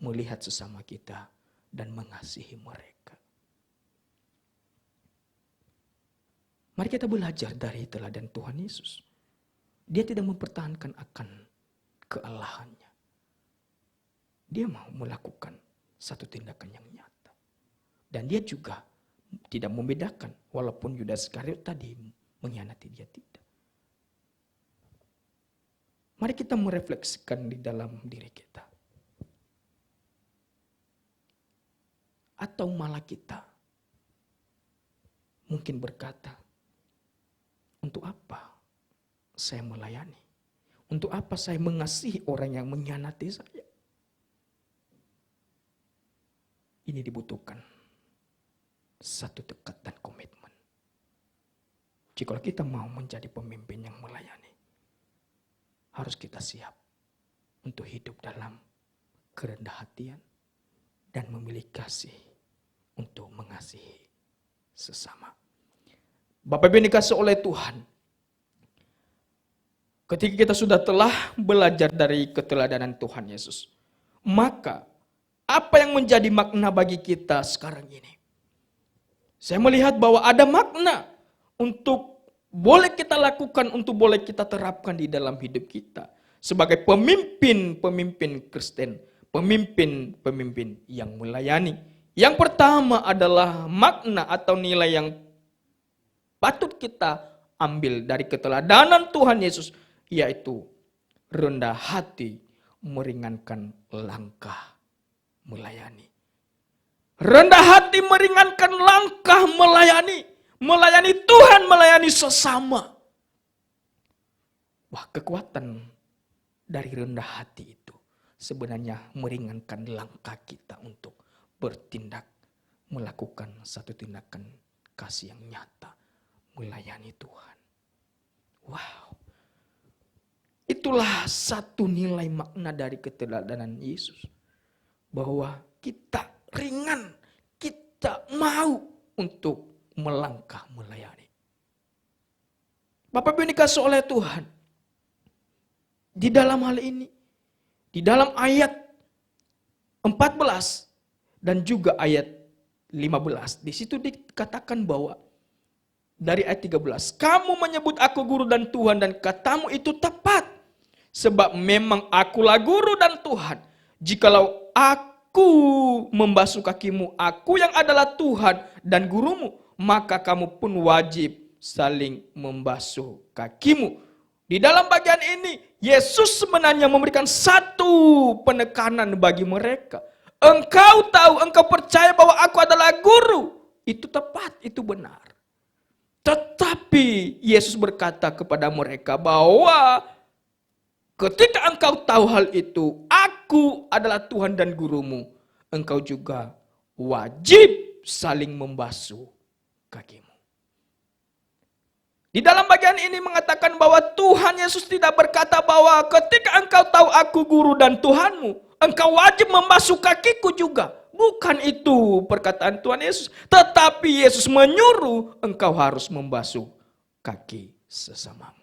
Speaker 3: melihat sesama kita dan mengasihi mereka. Mari kita belajar dari teladan Tuhan Yesus. Dia tidak mempertahankan akan kealahannya. Dia mau melakukan satu tindakan yang nyata. Dan dia juga tidak membedakan, walaupun Yudas Iskariot tadi mengkhianati dia, tidak. Mari kita merefleksikan di dalam diri kita. Atau malah kita mungkin berkata, untuk apa saya melayani? Untuk apa saya mengasihi orang yang mengkhianati saya? Ini dibutuhkan satu tekad dan komitmen. Jika kita mau menjadi pemimpin yang melayani, harus kita siap untuk hidup dalam kerendah hatian dan memiliki kasih untuk mengasihi sesama. Bapak Ibu dikasih oleh Tuhan, ketika kita sudah telah belajar dari keteladanan Tuhan Yesus, maka apa yang menjadi makna bagi kita sekarang ini? Saya melihat bahwa ada makna untuk boleh kita lakukan, untuk boleh kita terapkan di dalam hidup kita. Sebagai pemimpin Kristen, pemimpin yang melayani. Yang pertama adalah makna atau nilai yang patut kita ambil dari keteladanan Tuhan Yesus, yaitu rendah hati, meringankan langkah melayani. Rendah hati meringankan langkah melayani. Melayani Tuhan, melayani sesama. Wah, kekuatan dari rendah hati itu sebenarnya meringankan langkah kita untuk bertindak, melakukan satu tindakan kasih yang nyata, melayani Tuhan. Wow. Itulah satu nilai makna dari keteladanan Yesus. Bahwa kita ringan, kita mau untuk melangkah melayani. Bapak Ibu yang dikasihi oleh Tuhan, di dalam hal ini, di dalam ayat 14 dan juga ayat 15, di situ dikatakan bahwa dari ayat 13, kamu menyebut aku guru dan Tuhan dan katamu itu tepat. Sebab memang akulah guru dan Tuhan. Jikalau aku membasuh kakimu, aku yang adalah Tuhan dan gurumu, maka kamu pun wajib saling membasuh kakimu. Di dalam bagian ini, Yesus sebenarnya memberikan satu penekanan bagi mereka. Engkau tahu, engkau percaya bahwa aku adalah guru. Itu tepat, itu benar. Tetapi Yesus berkata kepada mereka bahwa ketika engkau tahu hal itu, aku adalah Tuhan dan gurumu, engkau juga wajib saling membasuh kakimu. Di dalam bagian ini mengatakan bahwa Tuhan Yesus tidak berkata bahwa ketika engkau tahu aku guru dan Tuhanmu, engkau wajib membasuh kakiku juga. Bukan itu perkataan Tuhan Yesus. Tetapi Yesus menyuruh engkau harus membasuh kaki sesamamu.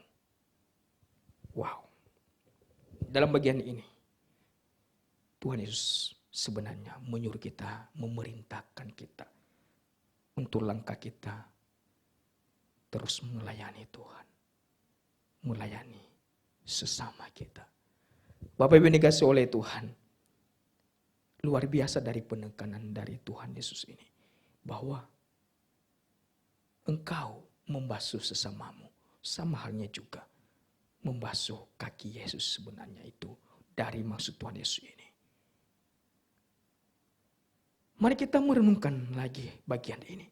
Speaker 3: Wow. Dalam bagian ini, Tuhan Yesus sebenarnya menyuruh kita, memerintahkan kita untuk langkah kita terus melayani Tuhan. Melayani sesama kita. Bapak Ibu yang dikasihi oleh Tuhan, luar biasa dari penekanan dari Tuhan Yesus ini. Bahwa engkau membasuh sesamamu. Sama halnya juga membasuh kaki Yesus sebenarnya itu dari maksud Tuhan Yesus ini. Mari kita merenungkan lagi bagian ini.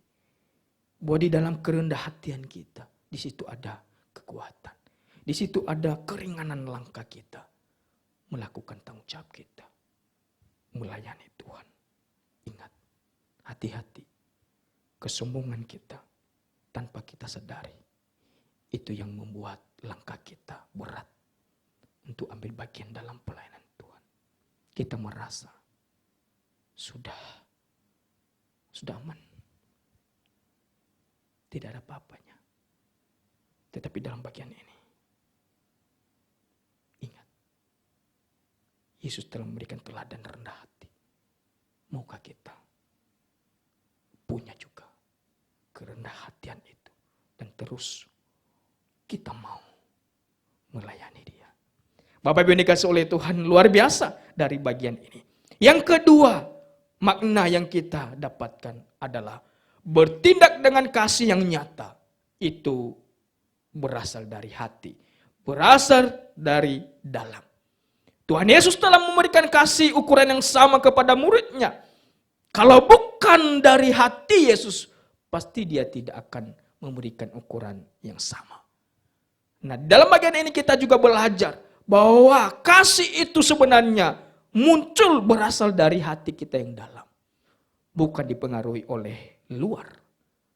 Speaker 3: Bahwa di dalam kerendah hatian kita, di situ ada kekuatan. Di situ ada keringanan langkah kita melakukan tanggung jawab kita. Melayani Tuhan. Ingat, hati-hati. Kesombongan kita tanpa kita sadari. Itu yang membuat langkah kita berat untuk ambil bagian dalam pelayanan Tuhan. Kita merasa sudah aman. Tidak ada apa-apanya. Tetapi dalam bagian ini, ingat, Yesus telah memberikan teladan rendah hati. Maukah kita punya juga kerendah hatian itu. Dan terus kita mau melayani Dia. Bapak Ibu yang dikasihi oleh Tuhan, luar biasa dari bagian ini. Yang kedua, makna yang kita dapatkan adalah bertindak dengan kasih yang nyata. Itu berasal dari hati. Berasal dari dalam. Tuhan Yesus telah memberikan kasih ukuran yang sama kepada muridnya. Kalau bukan dari hati Yesus, pasti Dia tidak akan memberikan ukuran yang sama. Nah, dalam bagian ini kita juga belajar bahwa kasih itu sebenarnya muncul berasal dari hati kita yang dalam. Bukan dipengaruhi oleh luar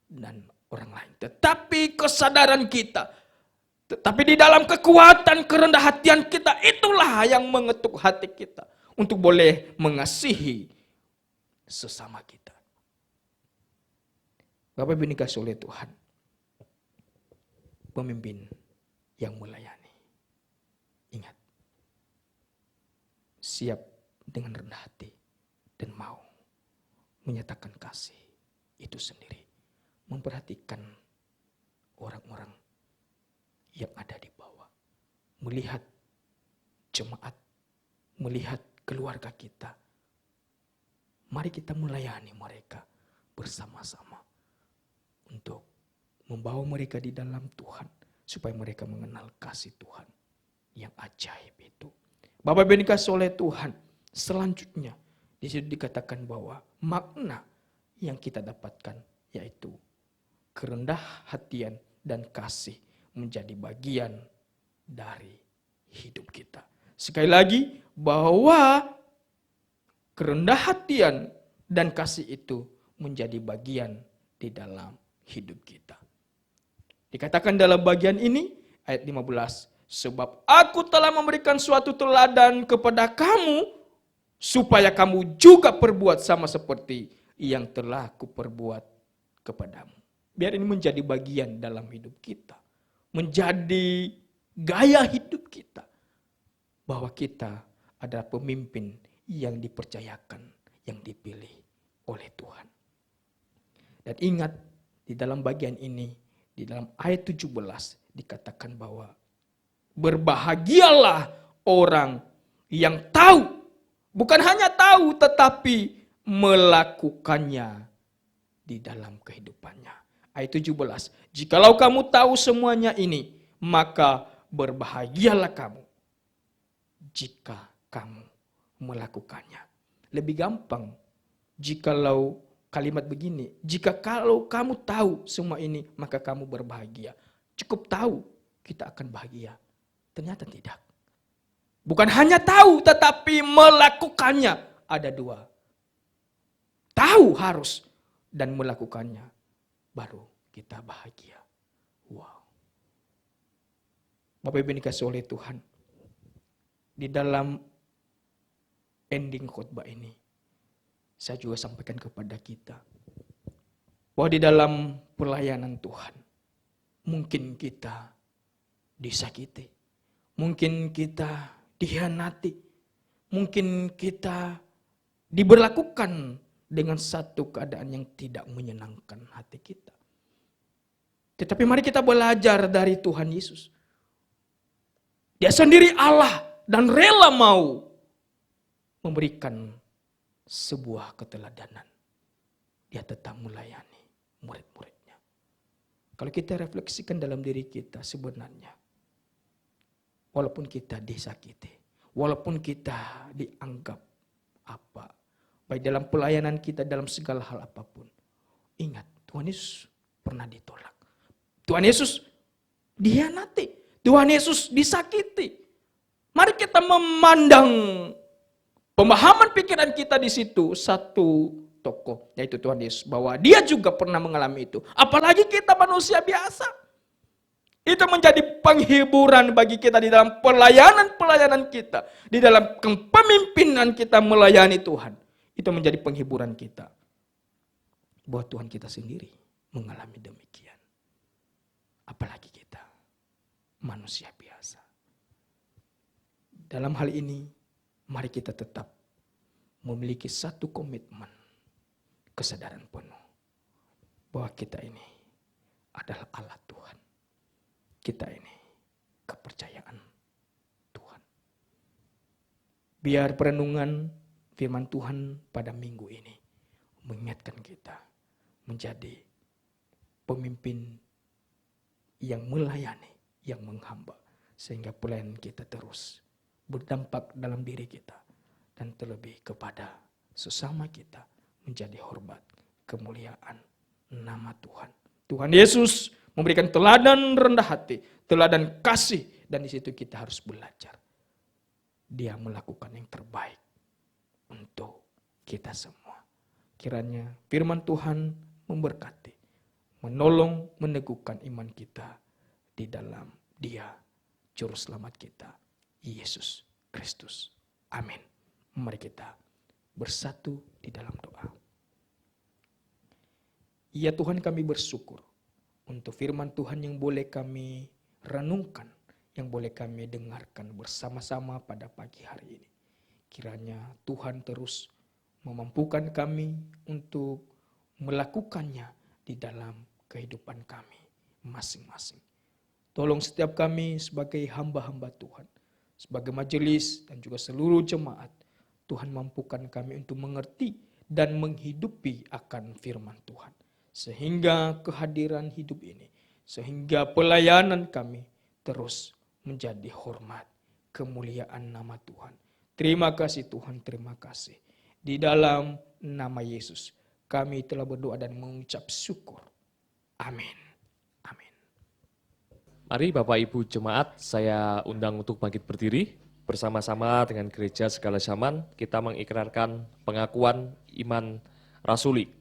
Speaker 3: dan orang lain. Tetapi kesadaran kita, tetapi di dalam kekuatan kerendah hatian kita, itulah yang mengetuk hati kita untuk boleh mengasihi sesama kita. Bapak Ibu dikasihi oleh Tuhan, pemimpin yang melayani, ingat, siap dengan rendah hati dan mau menyatakan kasih itu sendiri. Memperhatikan orang-orang yang ada di bawah. Melihat jemaat, melihat keluarga kita. Mari kita melayani mereka bersama-sama. Untuk membawa mereka di dalam Tuhan. Supaya mereka mengenal kasih Tuhan yang ajaib itu. Bapak Ibu dikasihi oleh Tuhan. Selanjutnya, di situ dikatakan bahwa makna yang kita dapatkan yaitu kerendah hatian dan kasih menjadi bagian dari hidup kita. Sekali lagi bahwa kerendah hatian dan kasih itu menjadi bagian di dalam hidup kita. Dikatakan dalam bagian ini ayat 15, sebab aku telah memberikan suatu teladan kepada kamu supaya kamu juga perbuat sama seperti yang telah kuperbuat kepadamu. Biar ini menjadi bagian dalam hidup kita. menjadi gaya hidup kita, bahwa kita adalah pemimpin yang dipercayakan, yang dipilih oleh Tuhan. Dan ingat, di dalam bagian ini, di dalam ayat 17 dikatakan bahwa berbahagialah orang yang tahu, bukan hanya tahu tetapi melakukannya di dalam kehidupannya. Ayat 17, jikalau kamu tahu semuanya ini, maka berbahagialah kamu jika kamu melakukannya. Lebih gampang jikalau kalimat begini, kalau kamu tahu semua ini, maka kamu berbahagia. Cukup tahu, kita akan bahagia. Ternyata tidak. Bukan hanya tahu, tetapi melakukannya. Ada dua. Tahu harus, dan melakukannya. Baru kita bahagia. Wow. Bapak Ibu dikasih oleh Tuhan. Di dalam ending khotbah ini, saya juga sampaikan kepada kita bahwa di dalam pelayanan Tuhan, mungkin kita disakiti, mungkin kita dikhianati, mungkin kita diberlakukan dengan satu keadaan yang tidak menyenangkan hati kita. Tetapi mari kita belajar dari Tuhan Yesus. Dia sendiri Allah dan rela mau memberikan sebuah keteladanan. Dia tetap melayani murid-muridnya. Kalau kita refleksikan dalam diri kita sebenarnya, walaupun kita disakiti, walaupun kita dianggap apa, baik dalam pelayanan kita, dalam segala hal apapun, ingat Tuhan Yesus pernah ditolak. Tuhan Yesus dikhianati, Tuhan Yesus disakiti. Mari kita memandang pemahaman pikiran kita di situ satu tokoh, yaitu Tuhan Yesus, bahwa dia juga pernah mengalami itu. Apalagi kita manusia biasa. Itu menjadi penghiburan bagi kita di dalam pelayanan kita, di dalam kepemimpinan kita melayani Tuhan. Itu menjadi penghiburan kita, bahwa Tuhan kita sendiri mengalami demikian. Apalagi kita manusia biasa. Dalam hal ini, mari kita tetap memiliki satu komitmen, kesadaran penuh bahwa kita ini adalah Allah Tuhan. Kita ini kepercayaan Tuhan. Biar perenungan firman Tuhan pada minggu ini mengingatkan kita menjadi pemimpin yang melayani, yang menghamba, sehingga pelayanan kita terus berdampak dalam diri kita, dan terlebih kepada sesama kita menjadi hormat, kemuliaan nama Tuhan. Tuhan Yesus memberikan teladan rendah hati, teladan kasih, dan di situ kita harus belajar. Dia melakukan yang terbaik untuk kita semua. Kiranya firman Tuhan memberkati, menolong, meneguhkan iman kita di dalam Dia, Juru Selamat kita, Yesus Kristus. Amin. Mari kita bersatu di dalam doa. Ya Tuhan, kami bersyukur untuk firman Tuhan yang boleh kami renungkan, yang boleh kami dengarkan bersama-sama pada pagi hari ini. Kiranya Tuhan terus memampukan kami untuk melakukannya di dalam kehidupan kami masing-masing. Tolong setiap kami sebagai hamba-hamba Tuhan, sebagai majelis dan juga seluruh jemaat, Tuhan mampukan kami untuk mengerti dan menghidupi akan firman Tuhan. Sehingga kehadiran hidup ini, sehingga pelayanan kami terus menjadi hormat, kemuliaan nama Tuhan. Terima kasih Tuhan, terima kasih. Di dalam nama Yesus kami telah berdoa dan mengucap syukur. Amin. Amin.
Speaker 5: Mari Bapak Ibu Jemaat, saya undang untuk bangkit berdiri. Bersama-sama dengan gereja segala zaman, kita mengikrarkan pengakuan iman rasuli.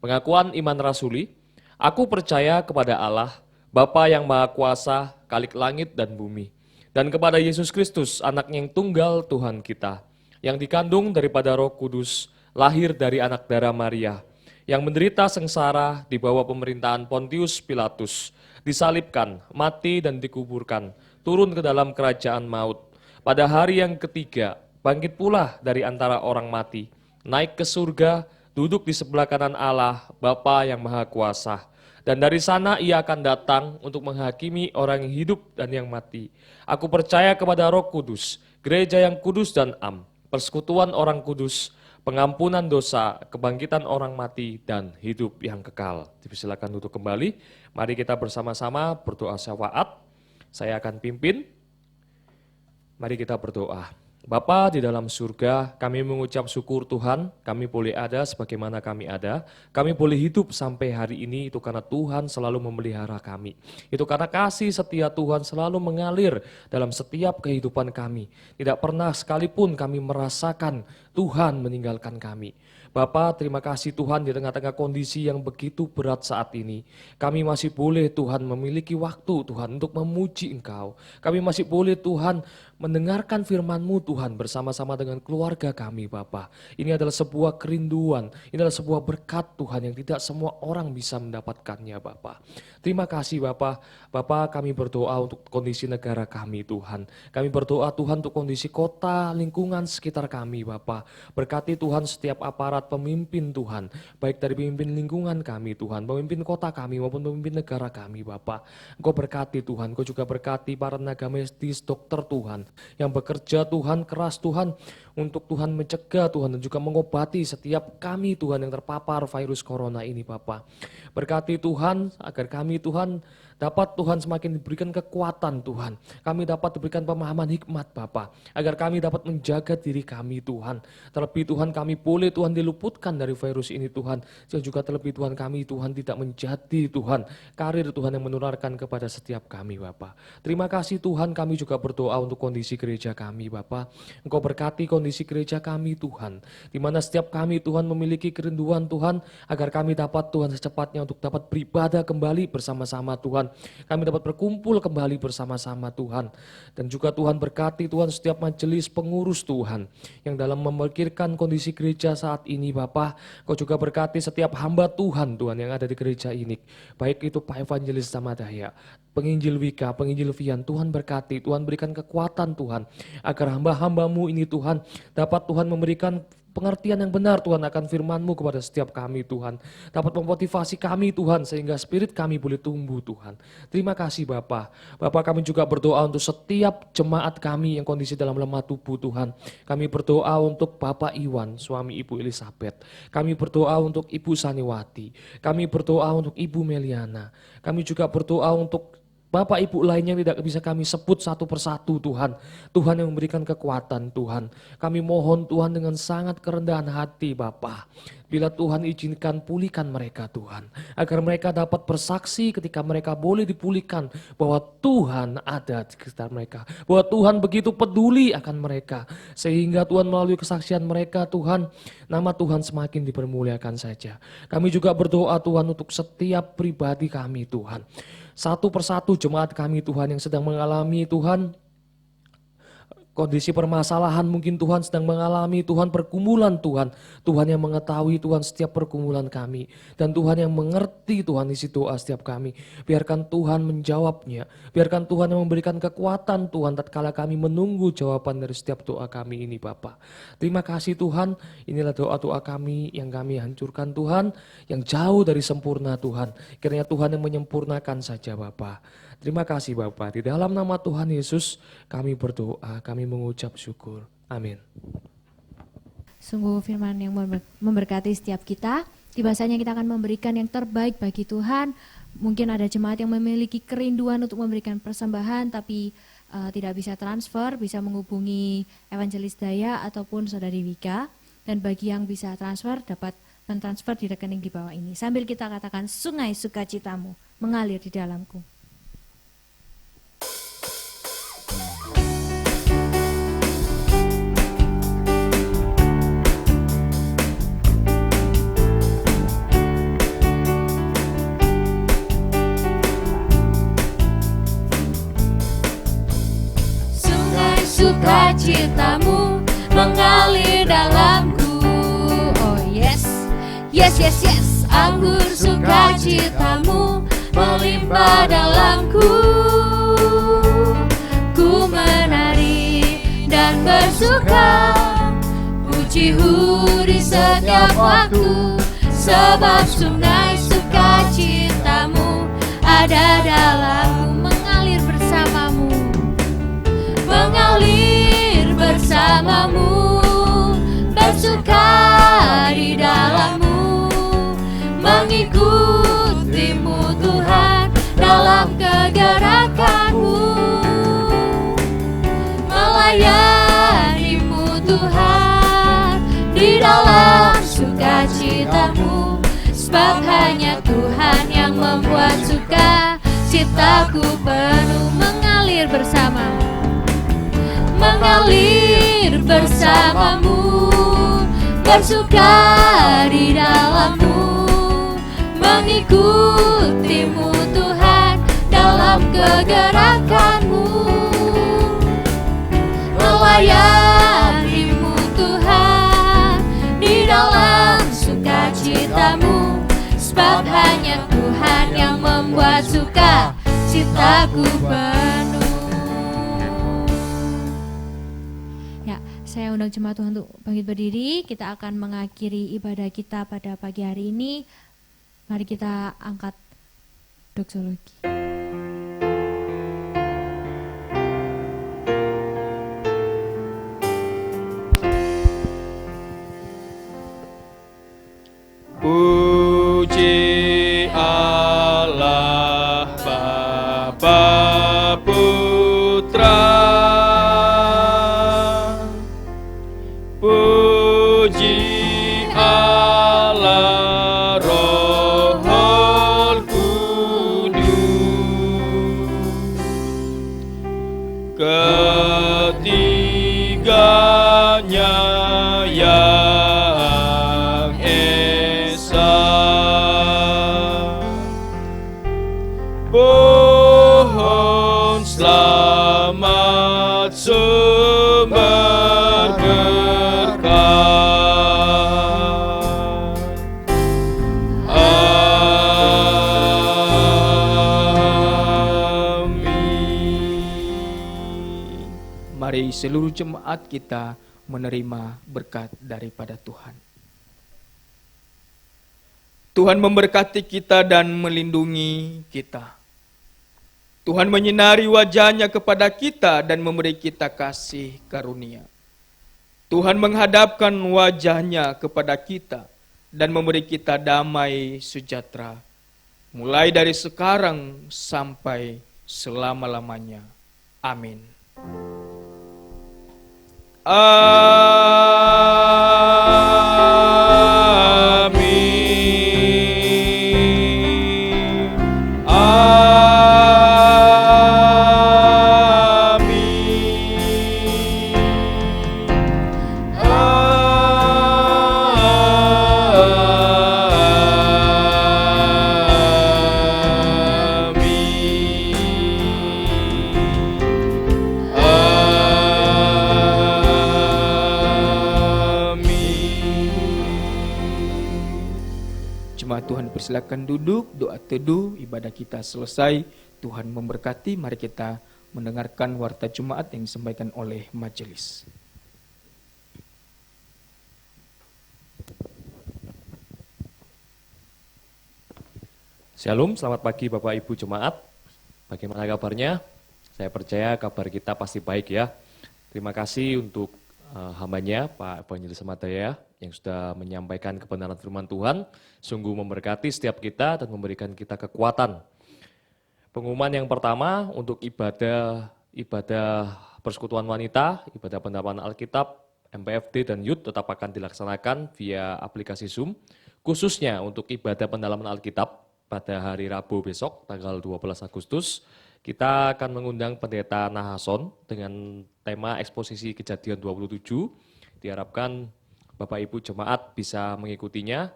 Speaker 5: Pengakuan iman rasuli, aku percaya kepada Allah, Bapa yang Maha Kuasa, Khalik langit dan bumi, dan kepada Yesus Kristus, anaknya yang tunggal Tuhan kita, yang dikandung daripada Roh Kudus, lahir dari anak darah Maria, yang menderita sengsara di bawah pemerintahan Pontius Pilatus, disalibkan, mati dan dikuburkan, turun ke dalam kerajaan maut. Pada hari yang ketiga, bangkit pula dari antara orang mati, naik ke surga, duduk di sebelah kanan Allah, Bapa yang Maha Kuasa. Dan dari sana ia akan datang untuk menghakimi orang yang hidup dan yang mati. Aku percaya kepada Roh Kudus, gereja yang kudus dan am, persekutuan orang kudus, pengampunan dosa, kebangkitan orang mati, dan hidup yang kekal. Dipersilakan duduk kembali. Mari kita bersama-sama berdoa syafaat. Saya akan pimpin. Mari kita berdoa. Bapa di dalam surga, kami mengucap syukur Tuhan, kami boleh ada sebagaimana kami ada, kami boleh hidup sampai hari ini, itu karena Tuhan selalu memelihara kami. Itu karena kasih setia Tuhan selalu mengalir dalam setiap kehidupan kami. Tidak pernah sekalipun kami merasakan Tuhan meninggalkan kami. Bapa, terima kasih Tuhan di tengah-tengah kondisi yang begitu berat saat ini. Kami masih boleh Tuhan memiliki waktu Tuhan untuk memuji Engkau. Kami masih boleh Tuhan mendengarkan firman-Mu Tuhan bersama-sama dengan keluarga kami Bapa. Ini adalah sebuah kerinduan, ini adalah sebuah berkat Tuhan yang tidak semua orang bisa mendapatkannya Bapa. Terima kasih Bapa. Bapa, kami berdoa untuk kondisi negara kami Tuhan. Kami berdoa Tuhan untuk kondisi kota, lingkungan sekitar kami Bapa. Berkati Tuhan setiap aparat pemimpin Tuhan, baik dari pemimpin lingkungan kami Tuhan, pemimpin kota kami maupun pemimpin negara kami Bapa. Engkau berkati Tuhan, Engkau juga berkati para tenaga medis, dokter Tuhan, yang bekerja Tuhan, keras Tuhan, untuk Tuhan mencegah Tuhan dan juga mengobati setiap kami Tuhan yang terpapar virus corona ini Bapa. Berkati Tuhan agar kami Tuhan dapat Tuhan semakin diberikan kekuatan Tuhan. Kami dapat diberikan pemahaman hikmat Bapa, agar kami dapat menjaga diri kami Tuhan. Terlebih Tuhan kami boleh Tuhan diluputkan dari virus ini Tuhan. Dan juga terlebih Tuhan kami Tuhan tidak menjadi Tuhan karir Tuhan yang menularkan kepada setiap kami Bapa. Terima kasih Tuhan, kami juga berdoa untuk kondisi gereja kami Bapa. Engkau berkati kondisi gereja kami Tuhan, di mana setiap kami Tuhan memiliki kerinduan Tuhan, agar kami dapat Tuhan secepatnya untuk dapat beribadah kembali bersama-sama Tuhan. Kami dapat berkumpul kembali bersama-sama Tuhan. Dan juga Tuhan berkati Tuhan setiap majelis pengurus Tuhan yang dalam memikirkan kondisi gereja saat ini Bapa. Kau juga berkati setiap hamba Tuhan yang ada di gereja ini. Baik itu Pak Evangelis Samadaya, Penginjil Wika, Penginjil Vian, Tuhan berkati, Tuhan berikan kekuatan Tuhan, agar hamba-hambamu ini Tuhan dapat Tuhan memberikan pengertian yang benar Tuhan akan firman-Mu kepada setiap kami Tuhan. Dapat memotivasi kami Tuhan sehingga spirit kami boleh tumbuh Tuhan. Terima kasih Bapa. Bapa, kami juga berdoa untuk setiap jemaat kami yang kondisi dalam lemah tubuh Tuhan. Kami berdoa untuk Bapak Iwan, suami Ibu Elizabeth. Kami berdoa untuk Ibu Saniwati. Kami berdoa untuk Ibu Meliana. Kami juga berdoa untuk Bapak Ibu lainnya yang tidak bisa kami sebut satu persatu Tuhan. Tuhan yang memberikan kekuatan Tuhan. Kami mohon Tuhan dengan sangat kerendahan hati Bapa. Bila Tuhan izinkan pulihkan mereka Tuhan. Agar mereka dapat bersaksi ketika mereka boleh dipulihkan. Bahwa Tuhan ada di sekitar mereka. Bahwa Tuhan begitu peduli akan mereka. Sehingga Tuhan melalui kesaksian mereka Tuhan, nama Tuhan semakin dipermuliakan saja. Kami juga berdoa Tuhan untuk setiap pribadi kami Tuhan. Satu persatu jemaat kami Tuhan yang sedang mengalami Tuhan kondisi permasalahan, mungkin Tuhan sedang mengalami Tuhan pergumulan Tuhan. Tuhan yang mengetahui Tuhan setiap pergumulan kami. Dan Tuhan yang mengerti Tuhan isi doa setiap kami. Biarkan Tuhan menjawabnya. Biarkan Tuhan yang memberikan kekuatan Tuhan tatkala kami menunggu jawaban dari setiap doa kami ini Bapa. Terima kasih Tuhan, inilah doa-doa kami yang kami hancurkan Tuhan, yang jauh dari sempurna Tuhan. Kiranya Tuhan yang menyempurnakan saja Bapa. Terima kasih Bapa, di dalam nama Tuhan Yesus kami berdoa, kami mengucap syukur. Amin.
Speaker 1: Sungguh firman yang memberkati setiap kita. Di masanya kita akan memberikan yang terbaik bagi Tuhan. Mungkin ada jemaat yang memiliki kerinduan untuk memberikan persembahan tapi tidak bisa transfer, bisa menghubungi Evangelis Daya ataupun Saudari Wika. Dan bagi yang bisa transfer dapat mentransfer di rekening di bawah ini. Sambil kita katakan sungai sukacitamu mengalir di dalamku.
Speaker 4: Sukacitamu mengalir dalamku. Oh yes, yes, yes, yes. anggur sukacitamu melimpah dalamku. Ku menari dan bersuka, puji-hu di setiap waktu, sebab sungai sukacitamu ada dalamku. Mengalir bersamamu, mengalir bersamamu, bersuka di dalammu, mengikutimu Tuhan dalam kegerakanmu, melayanimu Tuhan di dalam sukacitamu, sebab hanya Tuhan yang membuat suka citaku penuh. Mengalir bersamamu, mengalir bersamamu, bersuka di dalammu, mengikutimu Tuhan dalam kegerakanmu, melayanimu Tuhan di dalam sukacitamu, sebab hanya Tuhan yang membuat suka citaku penuh.
Speaker 1: Ya, saya undang jemaat Tuhan untuk bangkit berdiri. Kita akan mengakhiri ibadah kita pada pagi hari ini. Mari kita angkat doksologi.
Speaker 3: Puji Allah Bapa Putra, puji Allah Roh Kudus, ketiganya yang esa. Pohon selamat sumber berkah. Amin. Mari seluruh jemaat kita menerima berkat daripada Tuhan. Tuhan memberkati kita dan melindungi kita. Tuhan menyinari wajah-Nya kepada kita dan memberi kita kasih karunia. Tuhan menghadapkan wajah-Nya kepada kita dan memberi kita damai sejahtera, mulai dari sekarang sampai selama-lamanya. Amin. Amin. Jemaat Tuhan persilakan duduk, doa teduh, ibadah kita selesai. Tuhan memberkati, mari kita mendengarkan warta Jumat yang disampaikan oleh majelis.
Speaker 5: Shalom, selamat pagi Bapak Ibu Jemaat. Bagaimana kabarnya? Saya percaya kabar kita pasti baik ya. Terima kasih untuk hambanya Pak Evangelis Madaya yang sudah menyampaikan kebenaran firman Tuhan. Sungguh memberkati setiap kita dan memberikan kita kekuatan. Pengumuman yang pertama untuk ibadah persekutuan wanita, ibadah pendalaman Alkitab, MPFD dan Youth tetap akan dilaksanakan via aplikasi Zoom. Khususnya untuk ibadah pendalaman Alkitab pada hari Rabu besok tanggal 12 Agustus, kita akan mengundang Pendeta Nahason dengan tema eksposisi Kejadian 27. Diharapkan Bapak Ibu Jemaat bisa mengikutinya.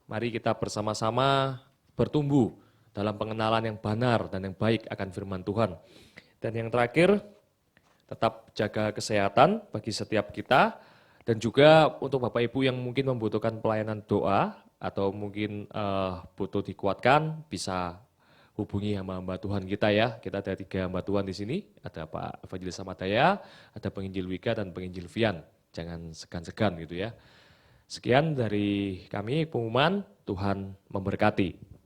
Speaker 5: Mari kita bersama-sama bertumbuh dalam pengenalan yang benar dan yang baik akan firman Tuhan. Dan yang terakhir, tetap jaga kesehatan bagi setiap kita. Dan juga untuk Bapak Ibu yang mungkin membutuhkan pelayanan doa, atau mungkin butuh dikuatkan, bisa hubungi hamba-hamba Tuhan kita ya. Kita ada 3 hamba Tuhan di sini, ada Pak Evangelis Samadaya, ada Penginjil Wika dan Penginjil Vian. Jangan segan-segan gitu ya. Sekian dari kami pengumuman, Tuhan memberkati.